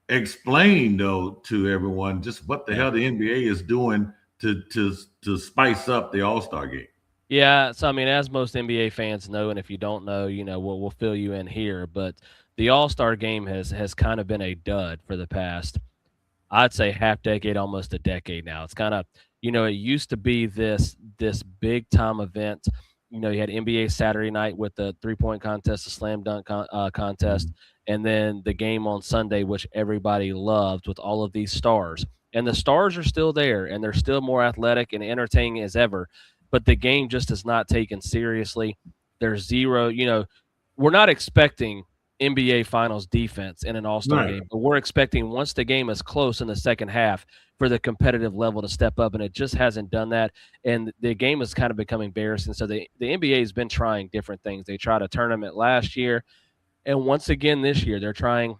explain though to everyone just what the Yeah. hell the NBA is doing to spice up the All Star game. Yeah, so I mean, as most NBA fans know, and if you don't know, we'll fill you in here. But the All Star game has kind of been a dud for the past, I'd say, half decade, almost a decade now. It's kind of, it used to be this big time event. You had NBA Saturday night with the 3-point contest, the slam dunk contest, and then the game on Sunday, which everybody loved with all of these stars. And the stars are still there, and they're still more athletic and entertaining as ever. But the game just is not taken seriously. There's zero, we're not expecting NBA Finals defense in an All-Star Right. game, but we're expecting once the game is close in the second half for the competitive level to step up, and it just hasn't done that. And the game has kind of become embarrassing. So the NBA has been trying different things. They tried a tournament last year, and once again this year they're trying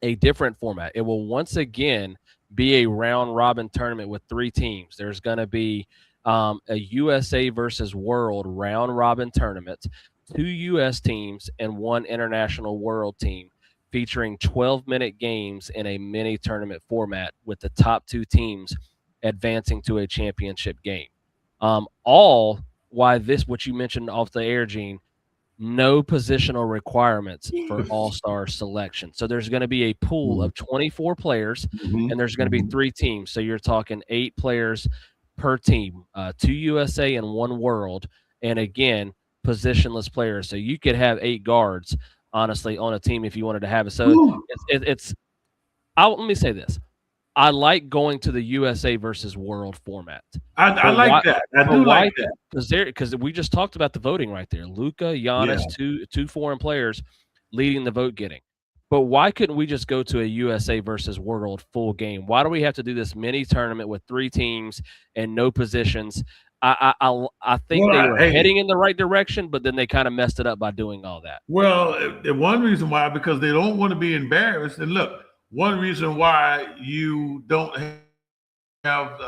a different format. It will once again be a round robin tournament with 3 teams. There's going to be a USA versus World round robin tournament, 2 U.S. teams and 1 international world team, featuring 12-minute games in a mini tournament format with the top 2 teams advancing to a championship game. All why this, what you mentioned off the air, Gene, no positional requirements for all-star selection. So there's going to be a pool of 24 players, and there's going to be 3 teams. So you're talking 8 players per team, 2 USA and 1 World, and again, positionless players. So you could have 8 guards, honestly, on a team if you wanted to have it. So it's let me say this. I like going to the USA versus World format. I like that. I do like that. Because we just talked about the voting right there. Luka, Giannis, two foreign players leading the vote getting. But why couldn't we just go to a USA versus World full game? Why do we have to do this mini tournament with 3 teams and no positions? I think they were heading in the right direction, but then they kind of messed it up by doing all that. Well, the one reason why, because they don't want to be embarrassed. And look, one reason why you don't have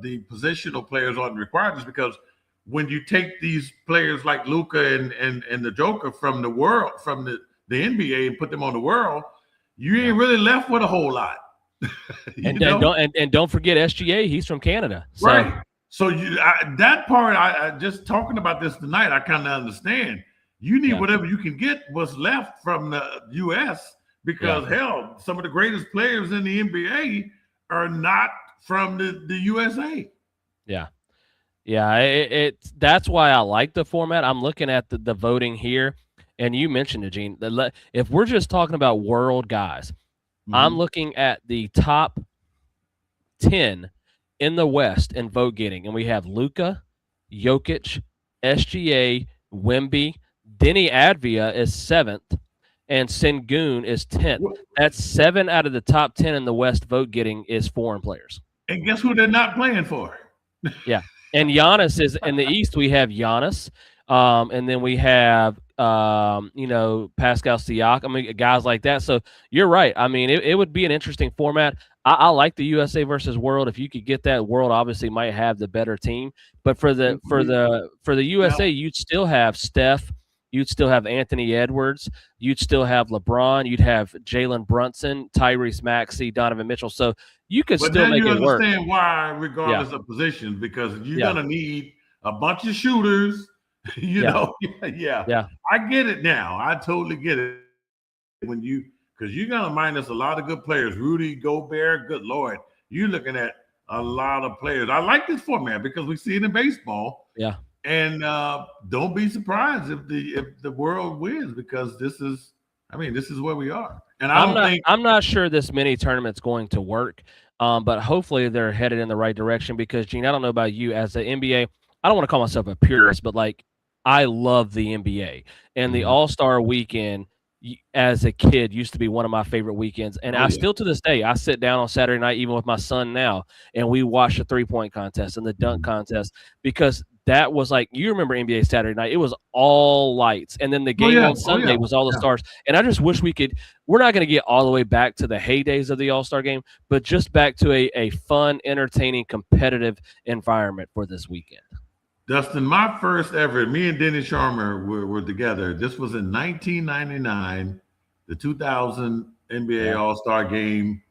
the positional players on required is because when you take these players like Luka and the Joker from the world, from the NBA, and put them on the world, you ain't really left with a whole lot. and don't forget SGA, he's from Canada. So. Right. So that part, I just talking about this tonight, I kind of understand. You need whatever you can get what's left from the U.S. because hell, some of the greatest players in the NBA are not from the USA. Yeah. Yeah, that's why I like the format. I'm looking at the voting here, and you mentioned it, Gene. If we're just talking about world guys, I'm looking at the top 10 in the West in vote getting, and we have Luka, Jokic, SGA, Wemby, Denny Advia is 7th, and Sengun is 10th. That's 7 out of the top 10 in the West vote getting is foreign players. And guess who they're not playing for? Yeah. And Giannis is in the East. We have Giannis, and then we have Pascal Siakam. I mean, guys like that. So you're right. I mean, it would be an interesting format. I like the USA versus World. If you could get that, World obviously might have the better team. But for the USA, you'd still have Steph. You'd still have Anthony Edwards. You'd still have LeBron. You'd have Jalen Brunson, Tyrese Maxey, Donovan Mitchell. So you could still make it work. But then you understand why, regardless of positions, because you're gonna need a bunch of shooters. You know, I get it now. I totally get it. Because you're gonna minus a lot of good players. Rudy Gobert, good Lord, you're looking at a lot of players. I like this format because we see it in baseball. Yeah. And don't be surprised if the world wins, because this is where we are. And I'm not sure this mini tournament's going to work, but hopefully they're headed in the right direction. Because Gene, I don't know about you, as the NBA, I don't want to call myself a purist, but like I love the NBA and the All-Star Weekend. As a kid, used to be one of my favorite weekends, and still to this day, I sit down on Saturday night, even with my son now, and we watch the 3-point contest and the dunk contest, because that was like, you remember NBA Saturday night, it was all lights, and then the game on Sunday was all the stars. And I just wish we're not going to get all the way back to the heydays of the All-Star game, but just back to a fun, entertaining, competitive environment for this weekend. Dustin, my first ever, me and Dennis Sharmer were together. This was in 1999, the 2000 NBA All-Star Game,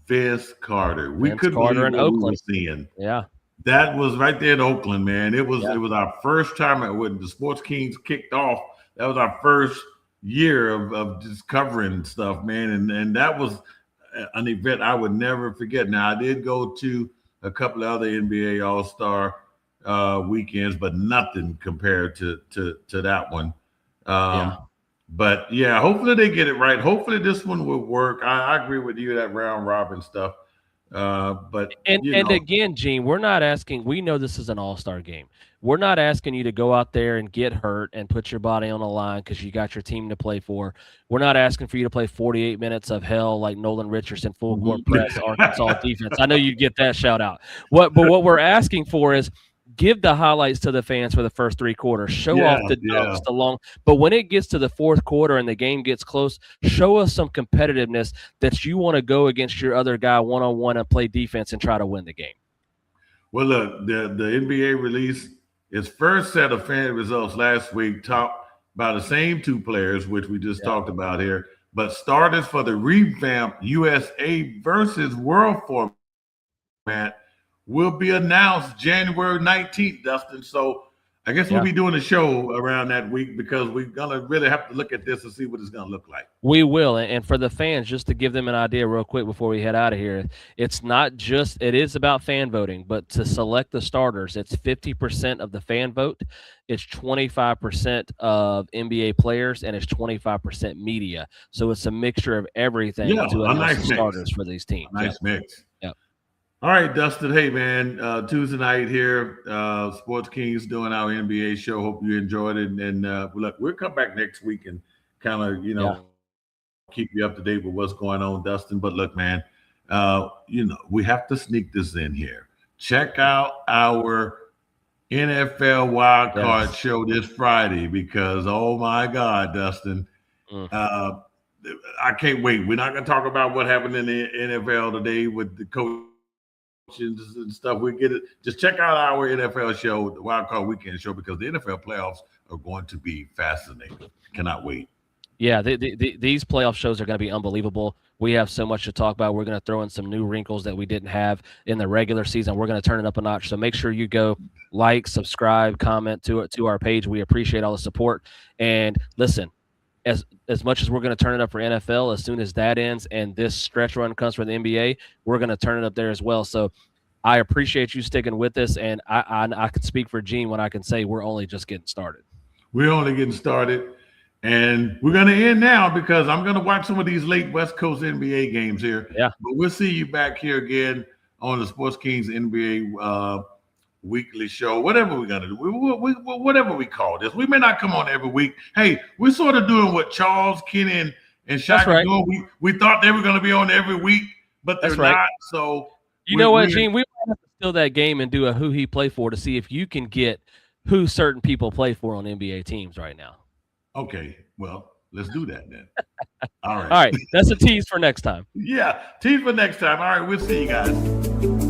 Vince Carter. We couldn't believe what we were seeing. Yeah. That was right there in Oakland, man. It was our first time when the Sports Kings kicked off. That was our first year of just covering stuff, man. And that was an event I would never forget. Now, I did go to a couple of other NBA All-Star weekends, but nothing compared to that one. But yeah, hopefully they get it right. Hopefully this one will work. I agree with you, that round robin stuff. But again, Gene, we're not asking. We know this is an all-star game. We're not asking you to go out there and get hurt and put your body on the line because you got your team to play for. We're not asking for you to play 48 minutes of hell like Nolan Richardson, full court press, Arkansas defense. I know you'd get that shout out. But what we're asking for is give the highlights to the fans for the first 3 quarters. Show off the dunks, the long. But when it gets to the 4th quarter and the game gets close, show us some competitiveness that you want to go against your other guy one-on-one and play defense and try to win the game. Well, look, the NBA released its first set of fan results last week, topped by the same 2 players, which we just talked about here. But starters for the revamped USA versus World format will be announced January 19th, Dustin. So I guess we'll be doing a show around that week because we're gonna really have to look at this and see what it's gonna look like. We will, and for the fans, just to give them an idea real quick before we head out of here, it's not just it is about fan voting, but to select the starters, it's 50% of the fan vote, it's 25% of NBA players, and it's 25% media. So it's a mixture of everything Yeah, to a announce nice the mix. starters for these teams. Nice mix. Yep. All right, Dustin. Hey, man. Tuesday night here, Sports Kings doing our NBA show. Hope you enjoyed it. And look, we'll come back next week and kind of, keep you up to date with what's going on, Dustin. But look, man, we have to sneak this in here. Check out our NFL Wild Card show this Friday because, oh my God, Dustin, I can't wait. We're not going to talk about what happened in the NFL today with the coach and stuff. We get it. Just check out our NFL show, the Wild Card Weekend show, because the NFL playoffs are going to be fascinating. Cannot wait. Yeah, these playoff shows are going to be unbelievable. We have so much to talk about. We're going to throw in some new wrinkles that we didn't have in the regular season. We're going to turn it up a notch. So make sure you go like, subscribe, comment to our page. We appreciate all the support. And listen, as much as we're going to turn it up for NFL, as soon as that ends and this stretch run comes for the NBA, we're going to turn it up there as well. So I appreciate you sticking with us, and I can speak for Gene when I can say we're only just getting started. We're only getting started, and we're going to end now because I'm going to watch some of these late West Coast NBA games here. Yeah. But we'll see you back here again on the Sports Kings NBA weekly show, whatever we're gonna do, whatever we call this. We may not come on every week. Hey, we're sort of doing what Charles, Kenny, and Shaq are doing. We thought they were going to be on every week, but they're not. So you know what, Gene? We might have to steal that game and do a who he play for to see if you can get who certain people play for on NBA teams right now. Okay, well, let's do that then. All right. All right, that's a tease for next time. Yeah, tease for next time. All right, we'll see you guys.